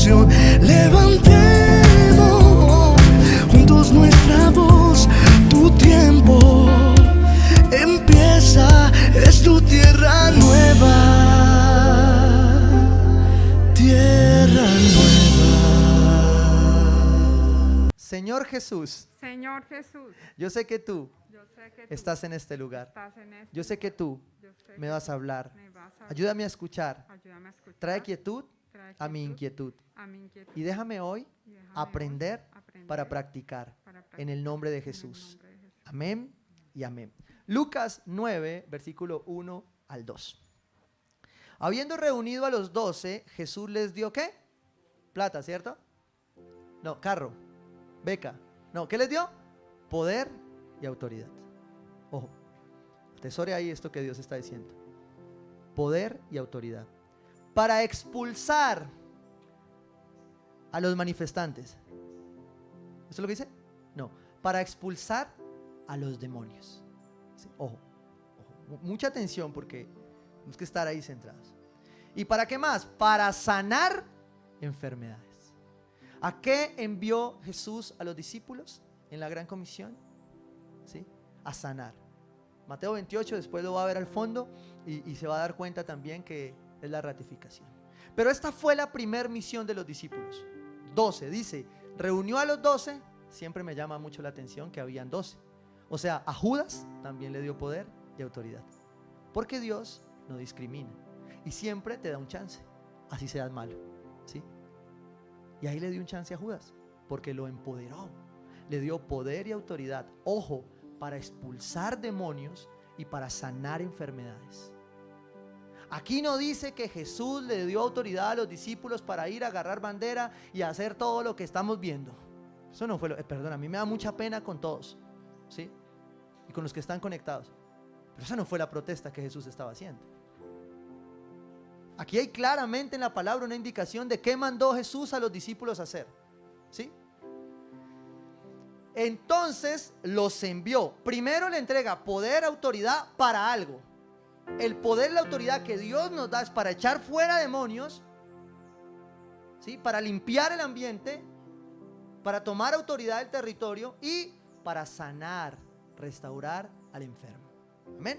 canción. Levantemos juntos nuestra voz. Tu tiempo empieza, es tu tierra nueva, tierra nueva. Señor Jesús, Señor Jesús, yo sé que tú yo sé que tú estás en este lugar. estás en este Yo sé que tú yo sé me que vas a tú hablar. me vas a Ayúdame a escuchar. ayúdame a escuchar. Trae quietud Trae a mi quietud inquietud. a mi inquietud. Y déjame hoy Y déjame aprender hoy aprender para practicar para en el nombre de en el Jesús. nombre de Jesús. Amén y amén. Lucas 9, versículo 1 al 2. Habiendo reunido a los 12, Jesús les dio ¿qué? Plata, ¿cierto? No, carro, beca. No, ¿qué les dio? Poder y autoridad. Ojo, atesore ahí esto que Dios está diciendo. Poder y autoridad. Para expulsar a los manifestantes. ¿Eso es lo que dice? No, para expulsar a los demonios. Sí, ojo, ojo, mucha atención porque tenemos que estar ahí centrados. ¿Y para qué más? Para sanar enfermedades. ¿A qué envió Jesús a los discípulos en la gran comisión? ¿Sí? A sanar. Mateo 28, después lo va a ver al fondo y se va a dar cuenta también que es la ratificación. Pero esta fue la primer misión de los discípulos. 12, dice, reunió a los 12, siempre me llama mucho la atención que habían 12. O sea, a Judas también le dio poder y autoridad. Porque Dios no discrimina y siempre te da un chance, así seas malo, ¿sí? Y ahí le dio un chance a Judas, porque lo empoderó, le dio poder y autoridad, ojo, para expulsar demonios y para sanar enfermedades. Aquí no dice que Jesús le dio autoridad a los discípulos para ir a agarrar bandera y hacer todo lo que estamos viendo. Eso no fue perdón, a mí me da mucha pena con todos, ¿sí? Y con los que están conectados. Pero esa no fue la protesta que Jesús estaba haciendo. Aquí hay claramente en la palabra una indicación de qué mandó Jesús a los discípulos hacer, ¿sí? Entonces los envió. Primero le entrega poder, autoridad para algo. El poder y la autoridad que Dios nos da es para echar fuera demonios, ¿sí? Para limpiar el ambiente, para tomar autoridad del territorio y para sanar, restaurar al enfermo. Amén.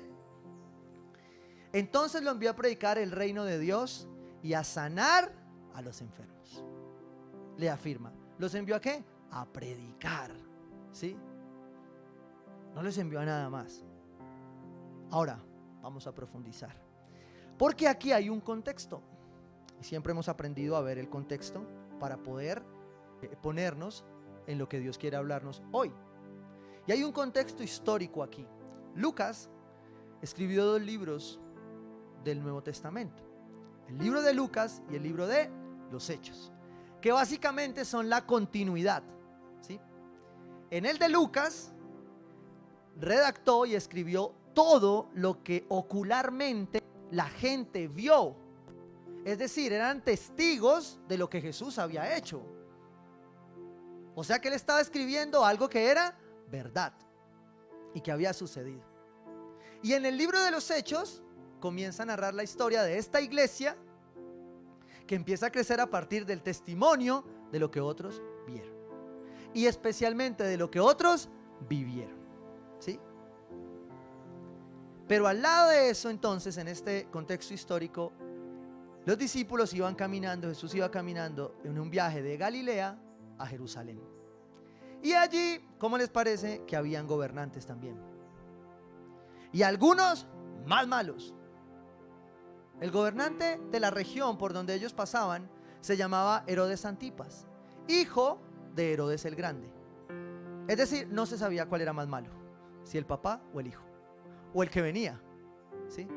Entonces lo envió a predicar el reino de Dios y a sanar a los enfermos. Le afirma, ¿los envió a qué? A predicar, ¿sí? No los envió a nada más. Ahora, vamos a profundizar. Porque aquí hay un contexto. Y siempre hemos aprendido a ver el contexto para poder ponernos en lo que Dios quiere hablarnos hoy. Y hay un contexto histórico aquí. Lucas escribió 2 libros del Nuevo Testamento, el libro de Lucas y el libro de los Hechos, que básicamente son la continuidad, ¿sí? En el de Lucas redactó y escribió todo lo que ocularmente la gente vio, es decir, eran testigos de lo que Jesús había hecho. O sea que él estaba escribiendo algo que era verdad y que había sucedido. Y en el libro de los Hechos comienza a narrar la historia de esta iglesia que empieza a crecer a partir del testimonio de lo que otros vieron y especialmente de lo que otros vivieron, ¿sí? Pero al lado de eso, entonces, en este contexto histórico, los discípulos iban caminando, Jesús iba caminando en un viaje de Galilea a Jerusalén. Y allí, ¿cómo les parece? Que habían gobernantes también. Y algunos más malos. El gobernante de la región por donde ellos pasaban se llamaba Herodes Antipas, hijo de Herodes el Grande. Es decir, no se sabía cuál era más malo, si el papá o el hijo, o el que venía, ¿sí?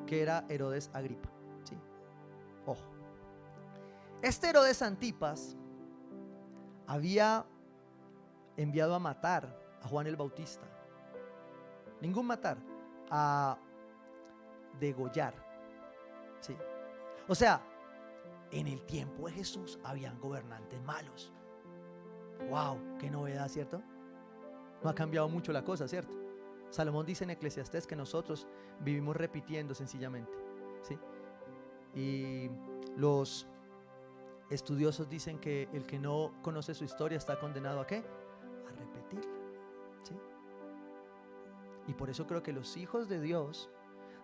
Que era Herodes Agripa, ¿sí? Ojo. Este Herodes Antipas había enviado a matar a Juan el Bautista. Ningún matar, a degollar, ¿sí? O sea, en el tiempo de Jesús habían gobernantes malos. Wow, qué novedad, ¿cierto? No ha cambiado mucho la cosa, ¿cierto? Salomón dice en Eclesiastés que nosotros vivimos repitiendo sencillamente, ¿sí? Y los Estudiosos dicen que el que no conoce su historia está condenado ¿a qué? A repetirla, ¿sí? Y por eso creo que los hijos de Dios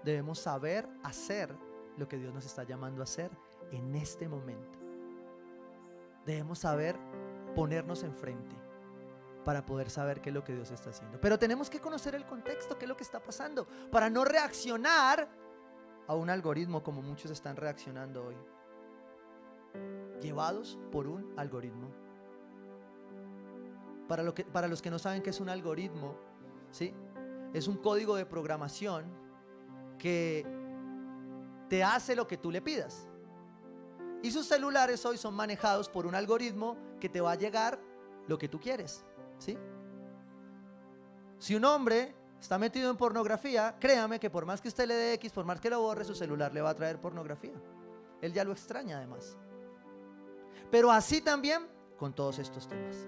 debemos saber hacer lo que Dios nos está llamando a hacer en este momento. Debemos saber ponernos enfrente para poder saber qué es lo que Dios está haciendo. Pero tenemos que conocer el contexto, qué es lo que está pasando, para no reaccionar a un algoritmo como muchos están reaccionando hoy, llevados por un algoritmo. Para los que no saben qué es un algoritmo, ¿sí? Es un código de programación que te hace lo que tú le pidas. Y sus celulares hoy son manejados por un algoritmo que te va a llegar lo que tú quieres, ¿sí? Si un hombre está metido en pornografía, créame que por más que usted le dé X, por más que lo borre, su celular le va a traer pornografía. Él ya lo extraña además. Pero así también con todos estos temas.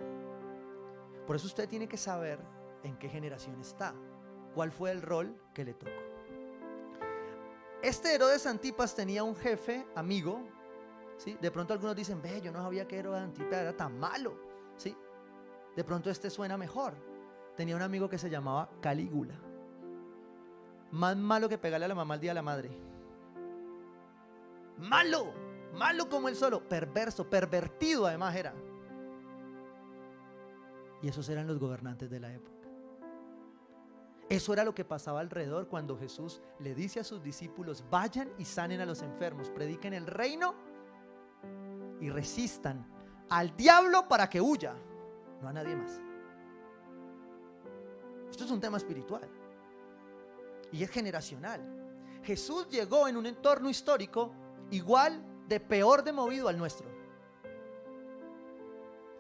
Por eso usted tiene que saber en qué generación está, cuál fue el rol que le tocó. Este Herodes Antipas tenía un jefe amigo, ¿sí? De pronto algunos dicen, ve, yo no sabía que Herodes Antipas era tan malo, ¿sí? De pronto este suena mejor. Tenía un amigo que se llamaba Calígula. Más malo que pegarle a la mamá el día de la madre. Malo, malo como él solo, perverso, pervertido además era. Y esos eran los gobernantes de la época. Eso era lo que pasaba alrededor cuando Jesús le dice a sus discípulos, vayan y sanen a los enfermos, prediquen el reino y resistan al diablo para que huya, no a nadie más. Esto es un tema espiritual y es generacional. Jesús llegó en un entorno histórico igual de peor de movido al nuestro.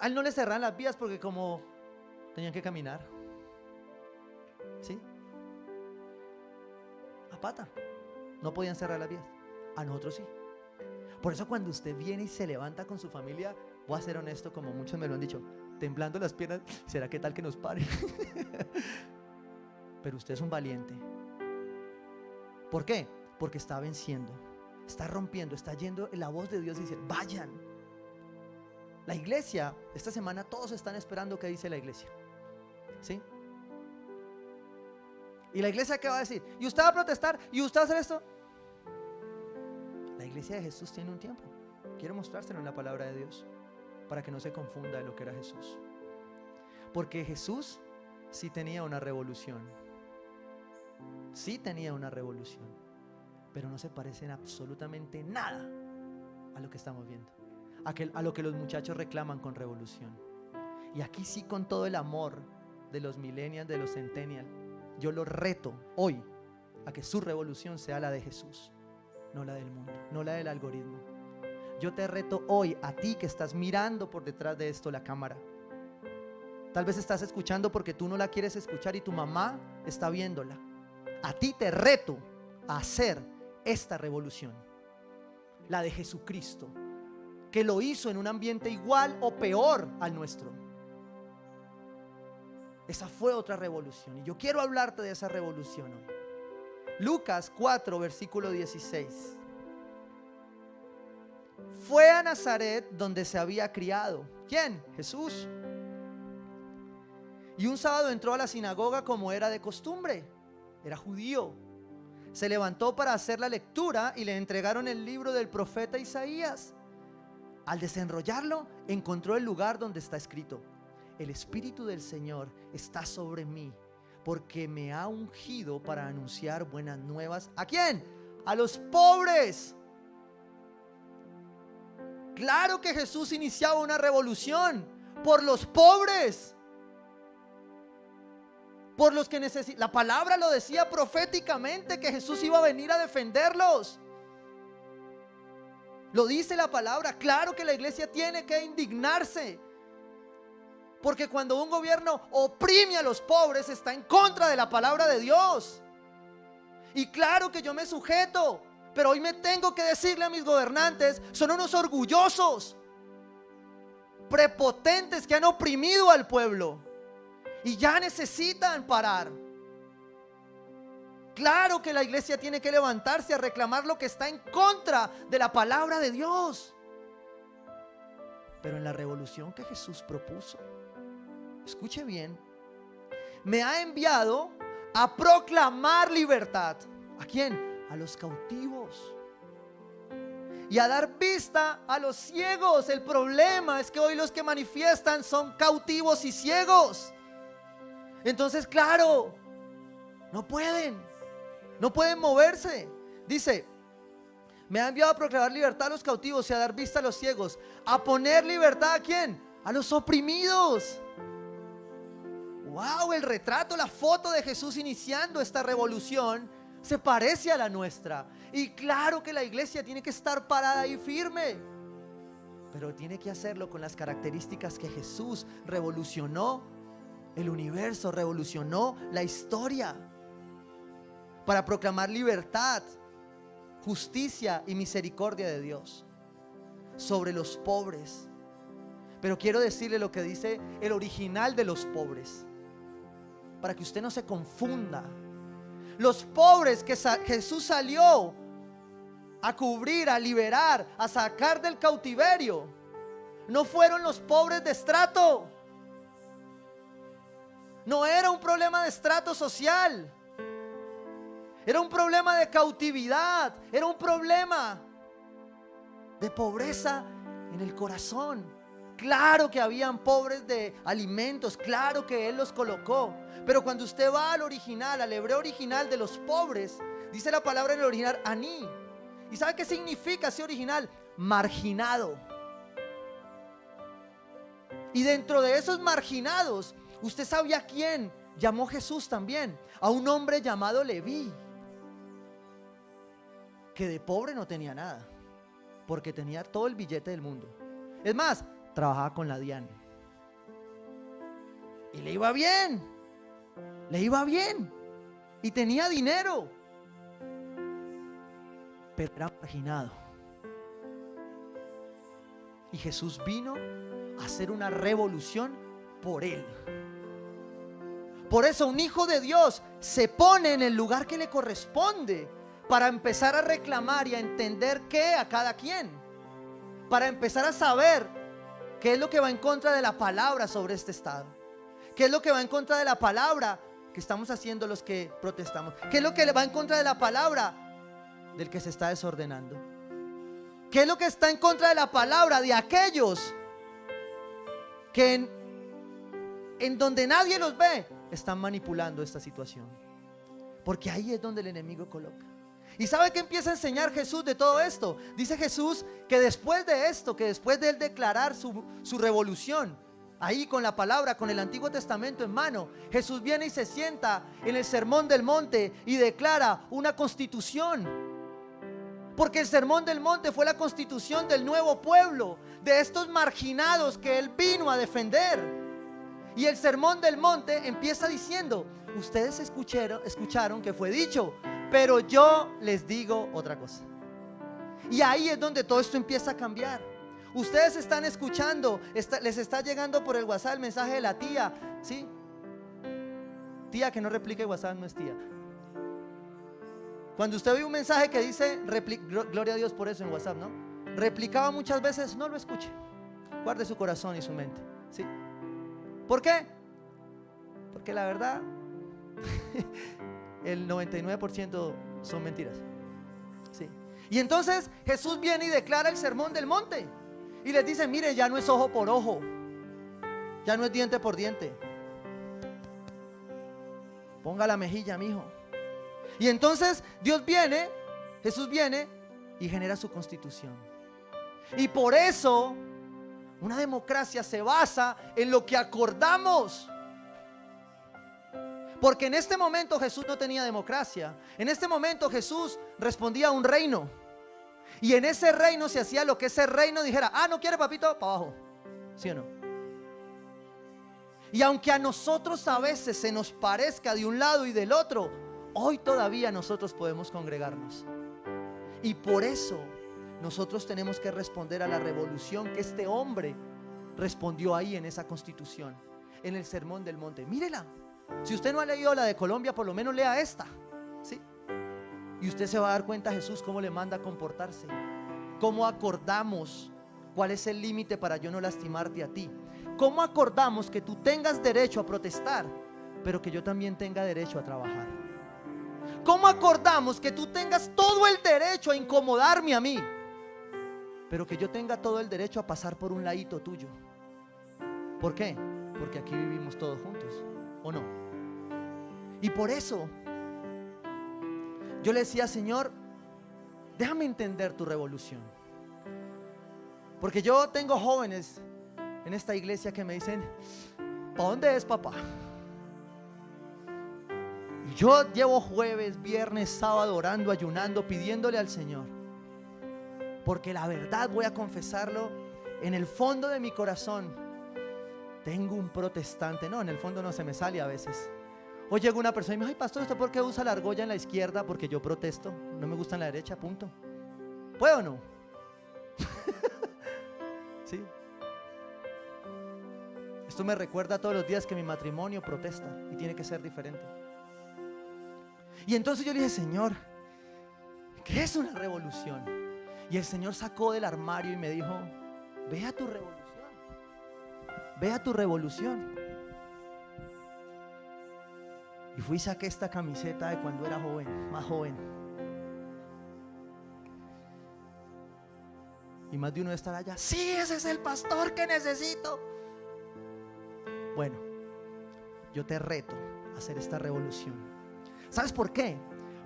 A él no le cerraron las vías porque como tenían que caminar, ¿sí? A pata. No podían cerrar las vías. A nosotros sí. Por eso cuando usted viene y se levanta con su familia, voy a ser honesto, como muchos me lo han dicho, temblando las piernas, ¿será que tal que nos pare? Pero usted es un valiente. ¿Por qué? Porque está venciendo, está rompiendo, está yendo la voz de Dios y dice, vayan. La iglesia, esta semana todos están esperando qué dice la iglesia, ¿sí? ¿Y la iglesia qué va a decir? ¿Y usted va a protestar? ¿Y usted va a hacer esto? La iglesia de Jesús tiene un tiempo. Quiero mostrárselo en la palabra de Dios para que no se confunda de lo que era Jesús. Porque Jesús sí tenía una revolución. Sí tenía una revolución. Pero no se parece en absolutamente nada a lo que estamos viendo. A lo que los muchachos reclaman con revolución. Y aquí sí, con todo el amor de los millennials, de los centennials, yo lo reto hoy a que su revolución sea la de Jesús, no la del mundo, no la del algoritmo. Yo te reto hoy a ti que estás mirando por detrás de esto la cámara. Tal vez estás escuchando porque tú no la quieres escuchar y tu mamá está viéndola. A ti te reto a hacer esta revolución, la de Jesucristo, que lo hizo en un ambiente igual o peor al nuestro. Esa fue otra revolución y yo quiero hablarte de esa revolución hoy. Lucas 4, versículo 16. Fue a Nazaret donde se había criado. ¿Quién? Jesús. Y un sábado entró a la sinagoga como era de costumbre. Era judío. Se levantó para hacer la lectura y le entregaron el libro del profeta Isaías. Al desenrollarlo, encontró el lugar donde está escrito: el Espíritu del Señor está sobre mí, porque me ha ungido para anunciar buenas nuevas. ¿A quién? A los pobres. Claro que Jesús iniciaba una revolución por los pobres, por los que necesitan. La palabra lo decía proféticamente que Jesús iba a venir a defenderlos. Lo dice la palabra. Claro que la iglesia tiene que indignarse, porque cuando un gobierno oprime a los pobres está en contra de la palabra de Dios. Y claro que yo me sujeto, pero hoy me tengo que decirle a mis gobernantes: son unos orgullosos, prepotentes que han oprimido al pueblo y ya necesitan parar. Claro que la iglesia tiene que levantarse a reclamar lo que está en contra de la palabra de Dios. Pero en la revolución que Jesús propuso, escuche bien, me ha enviado a proclamar libertad. ¿A quién? A los cautivos. Y a dar vista a los ciegos. El problema es que hoy los que manifiestan son cautivos y ciegos. Entonces, claro, no pueden moverse. Dice, me ha enviado a proclamar libertad a los cautivos y a dar vista a los ciegos. A poner libertad ¿a quién? A los oprimidos. Wow, el retrato, la foto de Jesús iniciando esta revolución se parece a la nuestra. Y claro que la iglesia tiene que estar parada ahí firme, pero tiene que hacerlo con las características que Jesús revolucionó el universo, revolucionó la historia, para proclamar libertad, justicia y misericordia de Dios sobre los pobres. Pero quiero decirle lo que dice el original de los pobres, para que usted no se confunda. Los pobres que Jesús salió a cubrir, a liberar, a sacar del cautiverio, no fueron los pobres de estrato. No era un problema de estrato social. Era un problema de cautividad. Era un problema de pobreza en el corazón. Claro que habían pobres de alimentos, claro que Él los colocó. Pero cuando usted va al original, al hebreo original de los pobres, dice la palabra en el original, aní. ¿Y sabe qué significa ese original? Marginado. Y dentro de esos marginados, usted sabía quién llamó Jesús también. A un hombre llamado Leví, que de pobre no tenía nada, porque tenía todo el billete del mundo. Es más, trabajaba con la DIAN y le iba bien, y tenía dinero, pero era marginado. Y Jesús vino a hacer una revolución por él. Por eso un hijo de Dios se pone en el lugar que le corresponde, para empezar a reclamar y a entender qué a cada quien, para empezar a saber qué es lo que va en contra de la palabra sobre este estado, qué es lo que va en contra de la palabra que estamos haciendo los que protestamos, qué es lo que va en contra de la palabra del que se está desordenando, qué es lo que está en contra de la palabra de aquellos que en donde nadie los ve están manipulando esta situación, porque ahí es donde el enemigo coloca. ¿Y sabe qué empieza a enseñar Jesús de todo esto? Dice Jesús que después de esto, que después de él declarar su revolución, ahí con la palabra, con el Antiguo Testamento en mano, Jesús viene y se sienta en el Sermón del Monte y declara una constitución. Porque el Sermón del Monte fue la constitución del nuevo pueblo, de estos marginados que él vino a defender. Y el Sermón del Monte empieza diciendo, ustedes escucharon que fue dicho, pero yo les digo otra cosa. Y ahí es donde todo esto empieza a cambiar. Ustedes están escuchando, les está llegando por el WhatsApp el mensaje de la tía, ¿sí? Tía que no replica el WhatsApp no es tía. Cuando usted ve un mensaje que dice, gloria a Dios por eso en WhatsApp, ¿no? Replicaba muchas veces, no lo escuche. Guarde su corazón y su mente, ¿sí? ¿Por qué? Porque la verdad el 99% son mentiras, ¿sí? Y entonces Jesús viene y declara el Sermón del Monte y les dice, mire, ya no es ojo por ojo, ya no es diente por diente, ponga la mejilla, mijo. Y entonces Jesús viene y genera su constitución. Y por eso una democracia se basa en lo que acordamos. Porque en este momento Jesús no tenía democracia. En este momento Jesús respondía a un reino. Y en ese reino se hacía lo que ese reino dijera. Ah, ¿no quiere, papito? Para abajo. ¿Sí o no? Y aunque a nosotros a veces se nos parezca de un lado y del otro, hoy todavía nosotros podemos congregarnos. Y por eso nosotros tenemos que responder a la revolución que este hombre respondió ahí en esa constitución, en el Sermón del Monte. Mírela. Si usted no ha leído la de Colombia, por lo menos lea esta, ¿sí? Y usted se va a dar cuenta Jesús cómo le manda a comportarse, cómo acordamos ¿Cuál es el límite para yo no lastimarte a ti? ¿Cómo acordamos que tú tengas derecho a protestar, pero que yo también tenga derecho a trabajar? ¿Cómo acordamos que tú tengas todo el derecho a incomodarme a mí, pero que yo tenga todo el derecho a pasar por un ladito tuyo? ¿Por qué? Porque aquí vivimos todos juntos, ¿o no? Y por eso yo le decía, Señor, déjame entender tu revolución. Porque yo tengo jóvenes en esta iglesia que me dicen, ¿para dónde es, papá? Y yo llevo jueves, viernes, sábado orando, ayunando, pidiéndole al Señor. Porque la verdad, voy a confesarlo, en el fondo de mi corazón tengo un protestante. No, en el fondo no, se me sale a veces. Hoy llega una persona y me dice, ay, pastor, ¿usted por qué usa la argolla en la izquierda? Porque yo protesto, no me gusta en la derecha, punto. ¿Puedo o no? ¿Sí? Esto me recuerda todos los días que mi matrimonio protesta y tiene que ser diferente. Y entonces yo le dije, Señor, ¿qué es una revolución? Y el Señor sacó del armario y me dijo, ve a tu revolución, ve a tu revolución. Y fui y saqué esta camiseta de cuando era joven, más joven. Y más de uno estará allá, sí, ese es el pastor que necesito. Bueno, yo te reto a hacer esta revolución. ¿Sabes por qué?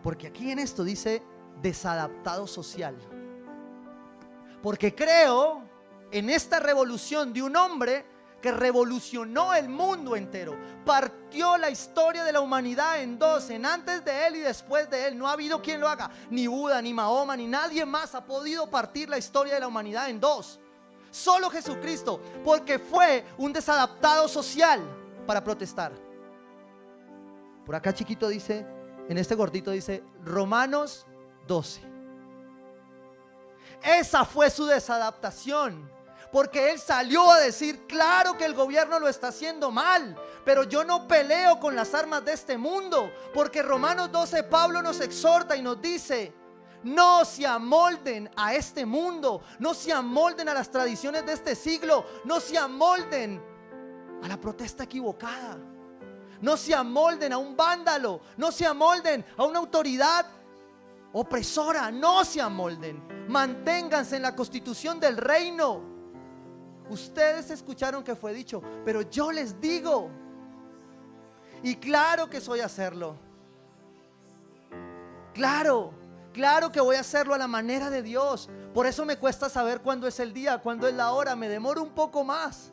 Porque aquí en esto dice desadaptado social. Porque creo en esta revolución de un hombre que revolucionó el mundo entero. Partió la historia de la humanidad en dos, en antes de él y después de él. No ha habido quien lo haga, ni Buda, ni Mahoma, ni nadie más ha podido partir la historia de la humanidad en dos. Solo Jesucristo, porque fue un desadaptado social para protestar. Por acá chiquito dice, en este gordito dice Romanos 12. Esa fue su desadaptación. Porque él salió a decir, claro que el gobierno lo está haciendo mal, pero yo no peleo con las armas de este mundo. Porque Romanos 12, Pablo nos exhorta y nos dice, no se amolden a este mundo, no se amolden a las tradiciones de este siglo, no se amolden a la protesta equivocada, no se amolden a un vándalo, no se amolden a una autoridad opresora, no se amolden, manténganse en la constitución del reino. Ustedes escucharon que fue dicho, pero yo les digo, y claro que soy a hacerlo, claro que voy a hacerlo a la manera de Dios. Por eso me cuesta saber cuándo es el día, cuándo es la hora, me demoro un poco más,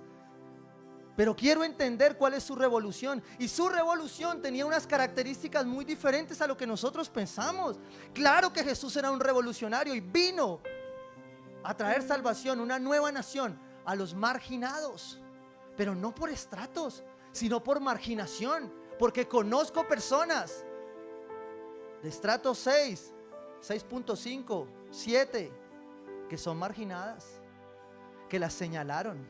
pero quiero entender cuál es su revolución. Y su revolución tenía unas características muy diferentes a lo que nosotros pensamos. Claro que Jesús era un revolucionario y vino a traer salvación, una nueva nación a los marginados, pero no por estratos, sino por marginación. Porque conozco personas de estrato 6, 6.5, 7 que son marginadas, que las señalaron,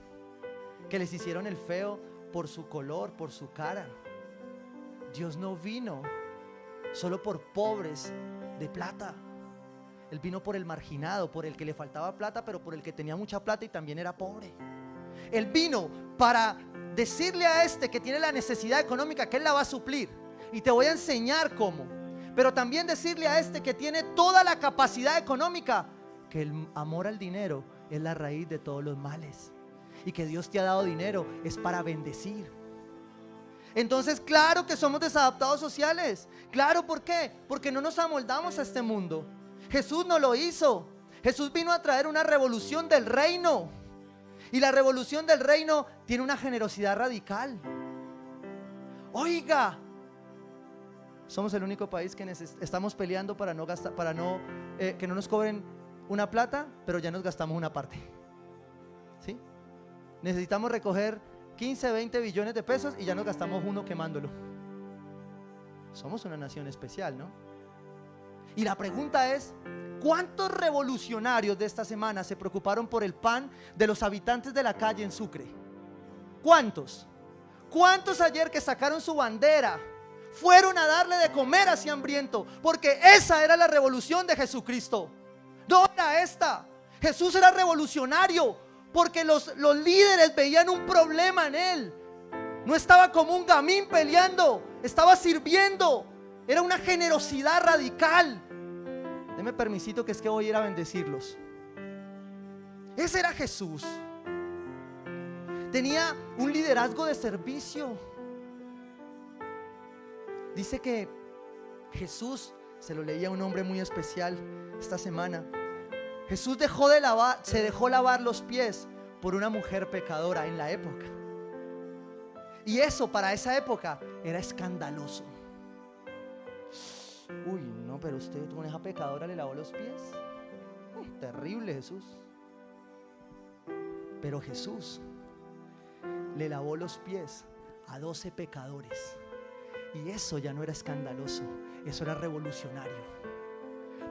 que les hicieron el feo por su color, por su cara. Dios no vino solo por pobres de plata. Él vino por el marginado, por el que le faltaba plata, pero por el que tenía mucha plata y también era pobre. Él vino para decirle a este que tiene la necesidad económica que Él la va a suplir. Y te voy a enseñar cómo. Pero también decirle a este que tiene toda la capacidad económica que el amor al dinero es la raíz de todos los males. Y que Dios te ha dado dinero es para bendecir. Entonces, claro que somos desadaptados sociales. Claro, ¿por qué? Porque no nos amoldamos a este mundo. Jesús no lo hizo. Jesús vino a traer una revolución del reino. Y la revolución del reino tiene una generosidad radical. Oiga, somos el único país que estamos peleando para no gastar, que no nos cobren una plata, pero ya nos gastamos una parte. ¿Sí? Necesitamos recoger 15, 20 billones de pesos y ya nos gastamos uno quemándolo. Somos una nación especial, ¿no? Y la pregunta es, ¿cuántos revolucionarios de esta semana se preocuparon por el pan de los habitantes de la calle en Sucre? ¿Cuántos? ¿Cuántos ayer que sacaron su bandera fueron a darle de comer a ese hambriento? Porque esa era la revolución de Jesucristo. No era esta. Jesús era revolucionario Porque los líderes veían un problema en él. No estaba como un gamín peleando, estaba sirviendo. Era una generosidad radical. Deme permisito que es que voy a ir a bendecirlos. Ese era Jesús. Tenía un liderazgo de servicio. Dice que Jesús, se lo leía a un hombre muy especial esta semana. Jesús se dejó lavar los pies por una mujer pecadora en la época. Y eso para esa época era escandaloso. Uy, no, pero usted con esa pecadora le lavó los pies. Terrible Jesús. Pero Jesús le lavó los pies a 12 pecadores. Y eso ya no era escandaloso, eso era revolucionario.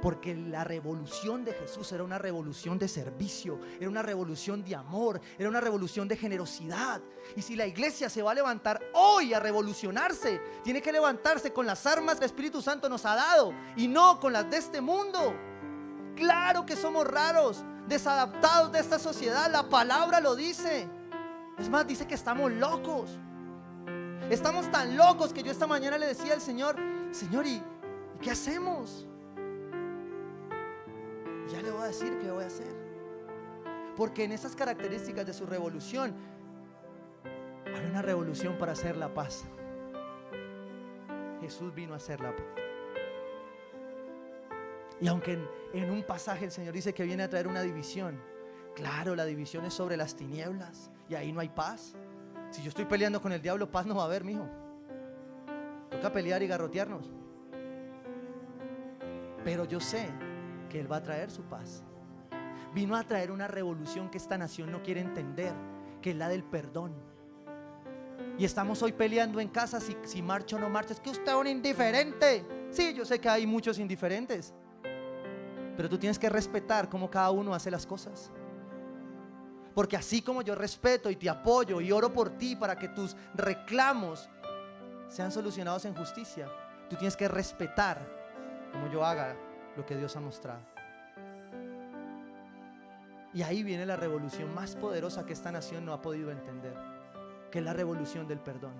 Porque la revolución de Jesús era una revolución de servicio, era una revolución de amor, era una revolución de generosidad. Y si la iglesia se va a levantar hoy a revolucionarse, tiene que levantarse con las armas que el Espíritu Santo nos ha dado y no con las de este mundo. Claro que somos raros, desadaptados de esta sociedad, la palabra lo dice. Es más, dice que estamos locos. Estamos tan locos que yo esta mañana le decía al Señor: Señor, ¿y qué hacemos? Ya le voy a decir qué voy a hacer. Porque en esas características de su revolución hay una revolución para hacer la paz. Jesús vino a hacer la paz. Y aunque en un pasaje el Señor dice que viene a traer una división, claro, la división es sobre las tinieblas y ahí no hay paz. Si yo estoy peleando con el diablo, paz no va a haber, mijo. Toca pelear y garrotearnos. Pero yo sé que Él va a traer su paz. Vino a traer una revolución que esta nación no quiere entender, que es la del perdón. Y estamos hoy peleando en casa si marcha o no marcha. Es que usted es un indiferente. Sí, yo sé que hay muchos indiferentes, pero tú tienes que respetar cómo cada uno hace las cosas. Porque así como yo respeto y te apoyo y oro por ti para que tus reclamos sean solucionados en justicia, tú tienes que respetar como yo haga lo que Dios ha mostrado. Y ahí viene la revolución más poderosa que esta nación no ha podido entender, que es la revolución del perdón.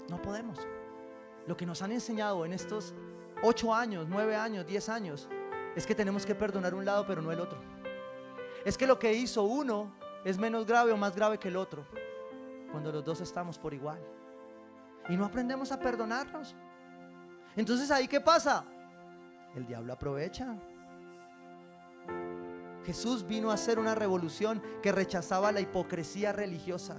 No podemos. Lo que nos han enseñado en estos 8 años, 9 años, 10 años es que tenemos que perdonar un lado pero no el otro. Es que lo que hizo uno es menos grave o más grave que el otro, cuando los dos estamos por igual. Y no aprendemos a perdonarnos. Entonces ahí ¿qué pasa? El diablo aprovecha. Jesús vino a hacer una revolución que rechazaba la hipocresía religiosa.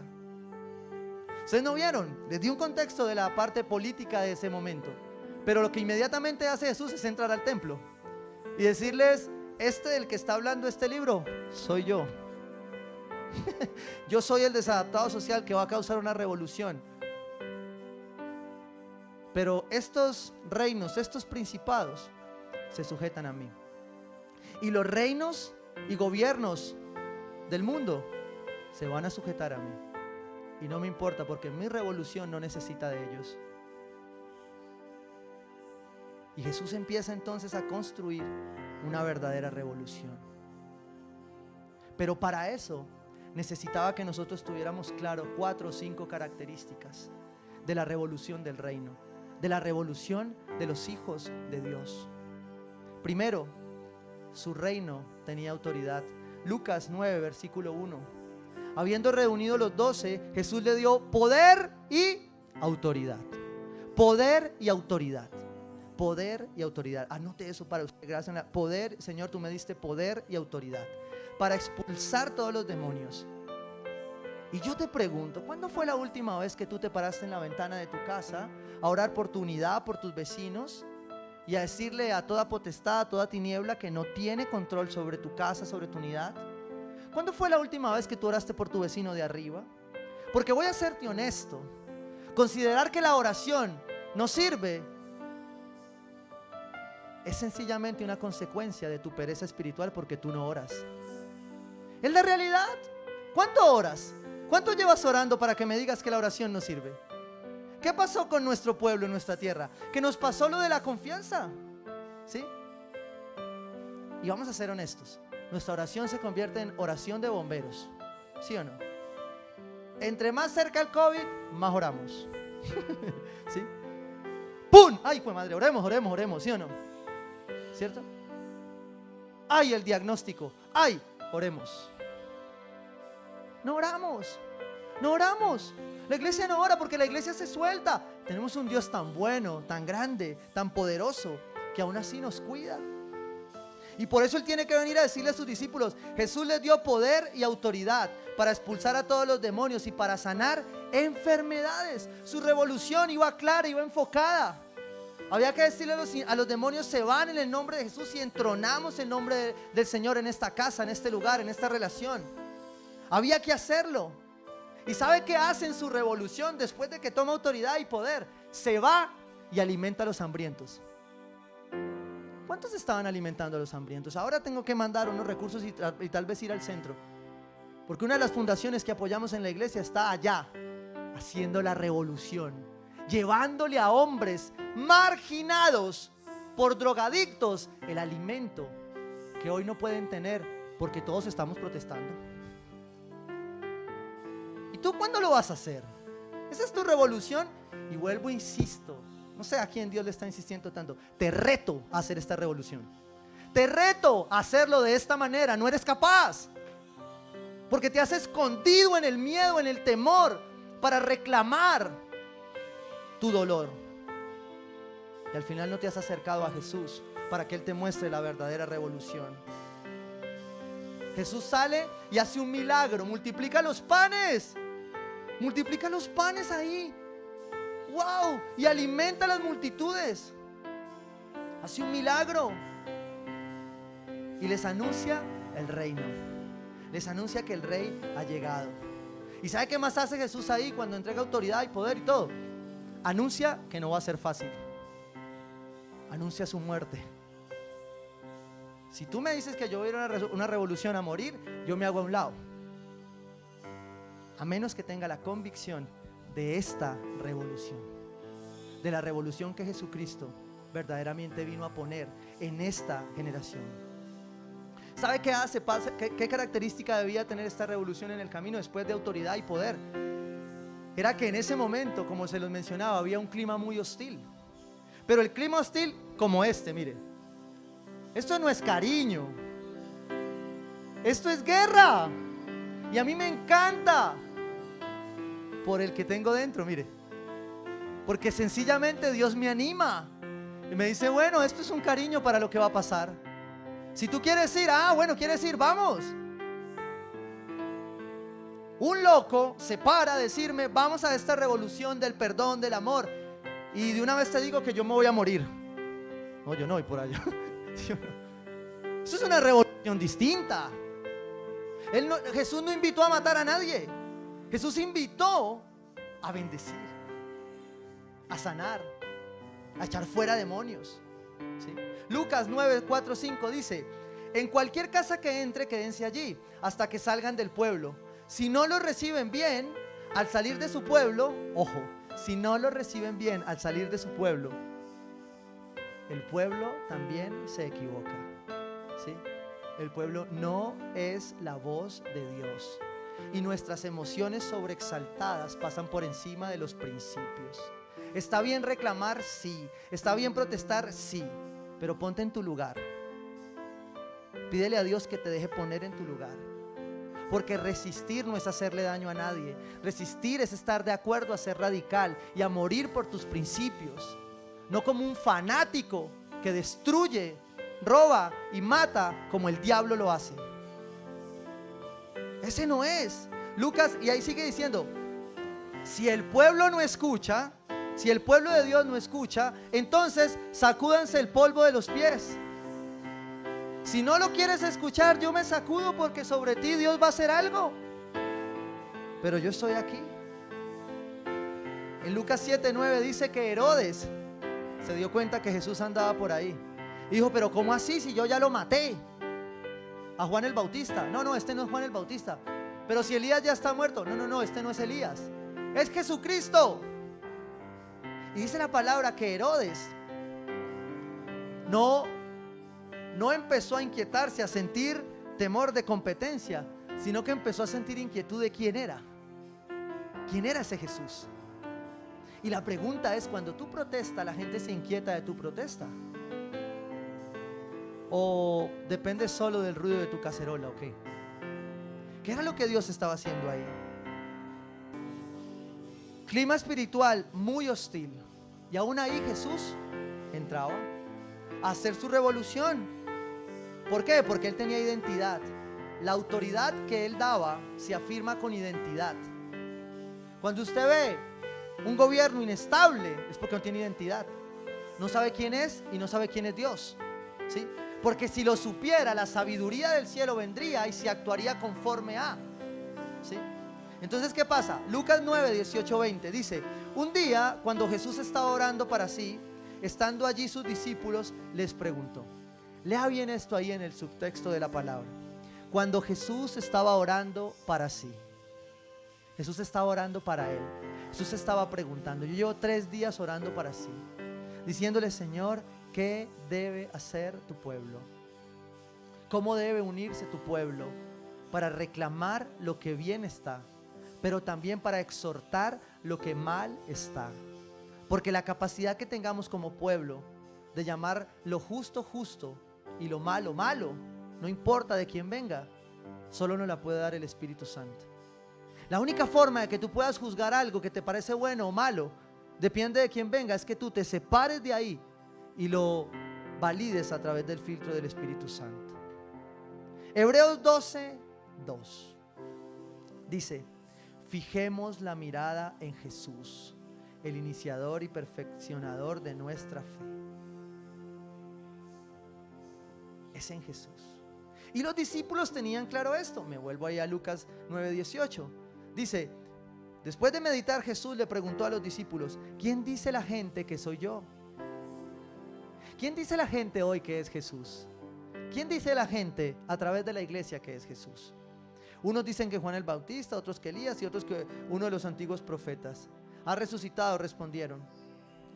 ¿Ustedes no vieron? Les di un contexto de la parte política de ese momento. Pero lo que inmediatamente hace Jesús es entrar al templo y decirles: este del que está hablando este libro soy yo. Yo soy el desadaptado social que va a causar una revolución. Pero estos reinos, estos principados se sujetan a mí. Y los reinos y gobiernos del mundo se van a sujetar a mí. Y no me importa, porque mi revolución no necesita de ellos. Y Jesús empieza entonces a construir una verdadera revolución. Pero para eso necesitaba que nosotros tuviéramos claro 4 o 5 características de la revolución del reino, de la revolución de los hijos de Dios. Primero, su reino tenía autoridad. Lucas 9, versículo 1. Habiendo reunido los 12, Jesús le dio poder y autoridad. Poder y autoridad. Poder y autoridad. Anote eso para usted. Gracias. Poder, Señor, tú me diste poder y autoridad para expulsar todos los demonios. Y yo te pregunto, ¿cuándo fue la última vez que tú te paraste en la ventana de tu casa a orar por tu unidad, por tus vecinos, y a decirle a toda potestad, a toda tiniebla que no tiene control sobre tu casa, sobre tu unidad? ¿Cuándo fue la última vez que tú oraste por tu vecino de arriba? Porque voy a serte honesto, considerar que la oración no sirve es sencillamente una consecuencia de tu pereza espiritual, porque tú no oras. Es la realidad. ¿Cuánto oras? ¿Cuánto llevas orando para que me digas que la oración no sirve? ¿Qué pasó con nuestro pueblo en nuestra tierra? Que nos pasó lo de la confianza, ¿sí? Y vamos a ser honestos. nuestra oración se convierte en oración de bomberos. ¿Sí o no? Entre más cerca el COVID, más oramos. ¿Sí? ¡Pum! ¡Ay, hijo de madre! Oremos, ¿sí o no? ¿Cierto? ¡Ay, el diagnóstico! ¡Ay! Oremos. No oramos. La iglesia no ora porque la iglesia se suelta. Tenemos un Dios tan bueno, tan grande, tan poderoso, que aún así nos cuida. Y por eso Él tiene que venir a decirle a sus discípulos: Jesús les dio poder y autoridad para expulsar a todos los demonios y para sanar enfermedades. Su revolución iba clara, iba enfocada. Había que decirle a los demonios: se van en el nombre de Jesús, y entronamos el nombre del Señor en esta casa, en este lugar, en esta relación. Había que hacerlo. ¿Y sabe qué hace en su revolución después de que toma autoridad y poder? Se va y alimenta a los hambrientos. ¿Cuántos estaban alimentando a los hambrientos? Ahora tengo que mandar unos recursos y tal vez ir al centro, porque una de las fundaciones que apoyamos en la iglesia está allá, haciendo la revolución, llevándole a hombres marginados por drogadictos el alimento que hoy no pueden tener porque todos estamos protestando. ¿Y tú cuándo lo vas a hacer? Esa es tu revolución. Y vuelvo, insisto, no sé a quién Dios le está insistiendo tanto. Te reto a hacer esta revolución. Te reto a hacerlo de esta manera. No eres capaz, porque te has escondido en el miedo, en el temor, para reclamar tu dolor. Y al final no te has acercado a Jesús para que Él te muestre la verdadera revolución. Jesús sale y hace un milagro. Multiplica los panes ahí. ¡Wow! Y alimenta a las multitudes. Hace un milagro y les anuncia el reino. Les anuncia que el rey ha llegado. ¿Y sabe qué más hace Jesús ahí cuando entrega autoridad y poder y todo? Anuncia que no va a ser fácil. Anuncia su muerte. Si tú me dices que yo voy a ir a una revolución a morir, yo me hago a un lado, a menos que tenga la convicción de esta revolución, de la revolución que Jesucristo verdaderamente vino a poner en esta generación. ¿Sabe qué hace? ¿Qué característica debía tener esta revolución en el camino después de autoridad y poder? Era que en ese momento, como se los mencionaba, había un clima muy hostil. Pero el clima hostil como este, mire, esto no es cariño, esto es guerra. Y a mí me encanta por el que tengo dentro, mire, porque sencillamente Dios me anima y me dice: bueno, esto es un cariño para lo que va a pasar. Si tú quieres ir, bueno, quieres ir, vamos. Un loco se para a decirme: vamos a esta revolución del perdón, del amor, y de una vez te digo que yo me voy a morir. No, yo no voy por allá. Eso es una revolución distinta. Jesús no invitó a matar a nadie. Jesús invitó a bendecir, a sanar, a echar fuera demonios, ¿sí? Lucas 9, 4, 5 dice: en cualquier casa que entre, quédense allí hasta que salgan del pueblo. Si no los reciben bien al salir de su pueblo, ojo, si no los reciben bien al salir de su pueblo, el pueblo también se equivoca, ¿sí? El pueblo no es la voz de Dios, y nuestras emociones sobreexaltadas pasan por encima de los principios. Está bien reclamar, sí. Está bien protestar, sí. Pero ponte en tu lugar. Pídele a Dios que te deje poner en tu lugar, porque resistir no es hacerle daño a nadie. Resistir es estar de acuerdo a ser radical y a morir por tus principios, no como un fanático que destruye, roba y mata como el diablo lo hace. Ese no es Lucas. Y ahí sigue diciendo: si el pueblo no escucha, si el pueblo de Dios no escucha, entonces sacúdanse el polvo de los pies. Si no lo quieres escuchar, yo me sacudo, porque sobre ti Dios va a hacer algo. Pero yo estoy aquí. En Lucas 7, 9 dice que Herodes se dio cuenta que Jesús andaba por ahí. Y dijo: pero ¿cómo así si yo ya lo maté a Juan el Bautista? No, este no es Juan el Bautista. Pero si Elías ya está muerto. No, este no es Elías, es Jesucristo. Y dice la palabra que Herodes no empezó a inquietarse, a sentir temor de competencia, sino que empezó a sentir inquietud de quién era. ¿Quién era ese Jesús? Y la pregunta es, cuando tú protestas, ¿la gente se inquieta de tu protesta? ¿O depende solo del ruido de tu cacerola? ¿O qué? ¿Qué era lo que Dios estaba haciendo ahí? Clima espiritual muy hostil. Y aún ahí Jesús entraba a hacer su revolución. ¿Por qué? Porque Él tenía identidad. La autoridad que Él daba se afirma con identidad. Cuando usted ve un gobierno inestable, es porque no tiene identidad. No sabe quién es y no sabe quién es Dios, ¿sí? Porque si lo supiera, la sabiduría del cielo vendría y se actuaría conforme a, ¿sí? Entonces, ¿qué pasa? Lucas 9, 18, 20 dice: un día, cuando Jesús estaba orando para sí, estando allí sus discípulos, les preguntó. Lea bien esto ahí en el subtexto de la palabra. Cuando Jesús estaba orando para sí, Jesús estaba orando para Él. Jesús estaba preguntando. Yo llevo 3 días orando para sí, diciéndole: Señor, ¿qué debe hacer tu pueblo? ¿Cómo debe unirse tu pueblo para reclamar lo que bien está, pero también para exhortar lo que mal está? Porque la capacidad que tengamos como pueblo de llamar lo justo justo y lo malo malo, no importa de quién venga, solo nos la puede dar el Espíritu Santo. La única forma de que tú puedas juzgar algo que te parece bueno o malo, depende de quién venga, es que tú te separes de ahí y lo valides a través del filtro del Espíritu Santo. Hebreos 12, 2 dice: fijemos la mirada en Jesús, el iniciador y perfeccionador de nuestra fe. Es en Jesús. Y los discípulos tenían claro esto. Me vuelvo ahí a Lucas 9, 18. Dice: después de meditar, Jesús le preguntó a los discípulos: ¿quién dice la gente que soy yo? ¿Quién dice la gente hoy que es Jesús? ¿Quién dice la gente a través de la iglesia que es Jesús? Unos dicen que Juan el Bautista, otros que Elías y otros que uno de los antiguos profetas. Ha resucitado, respondieron.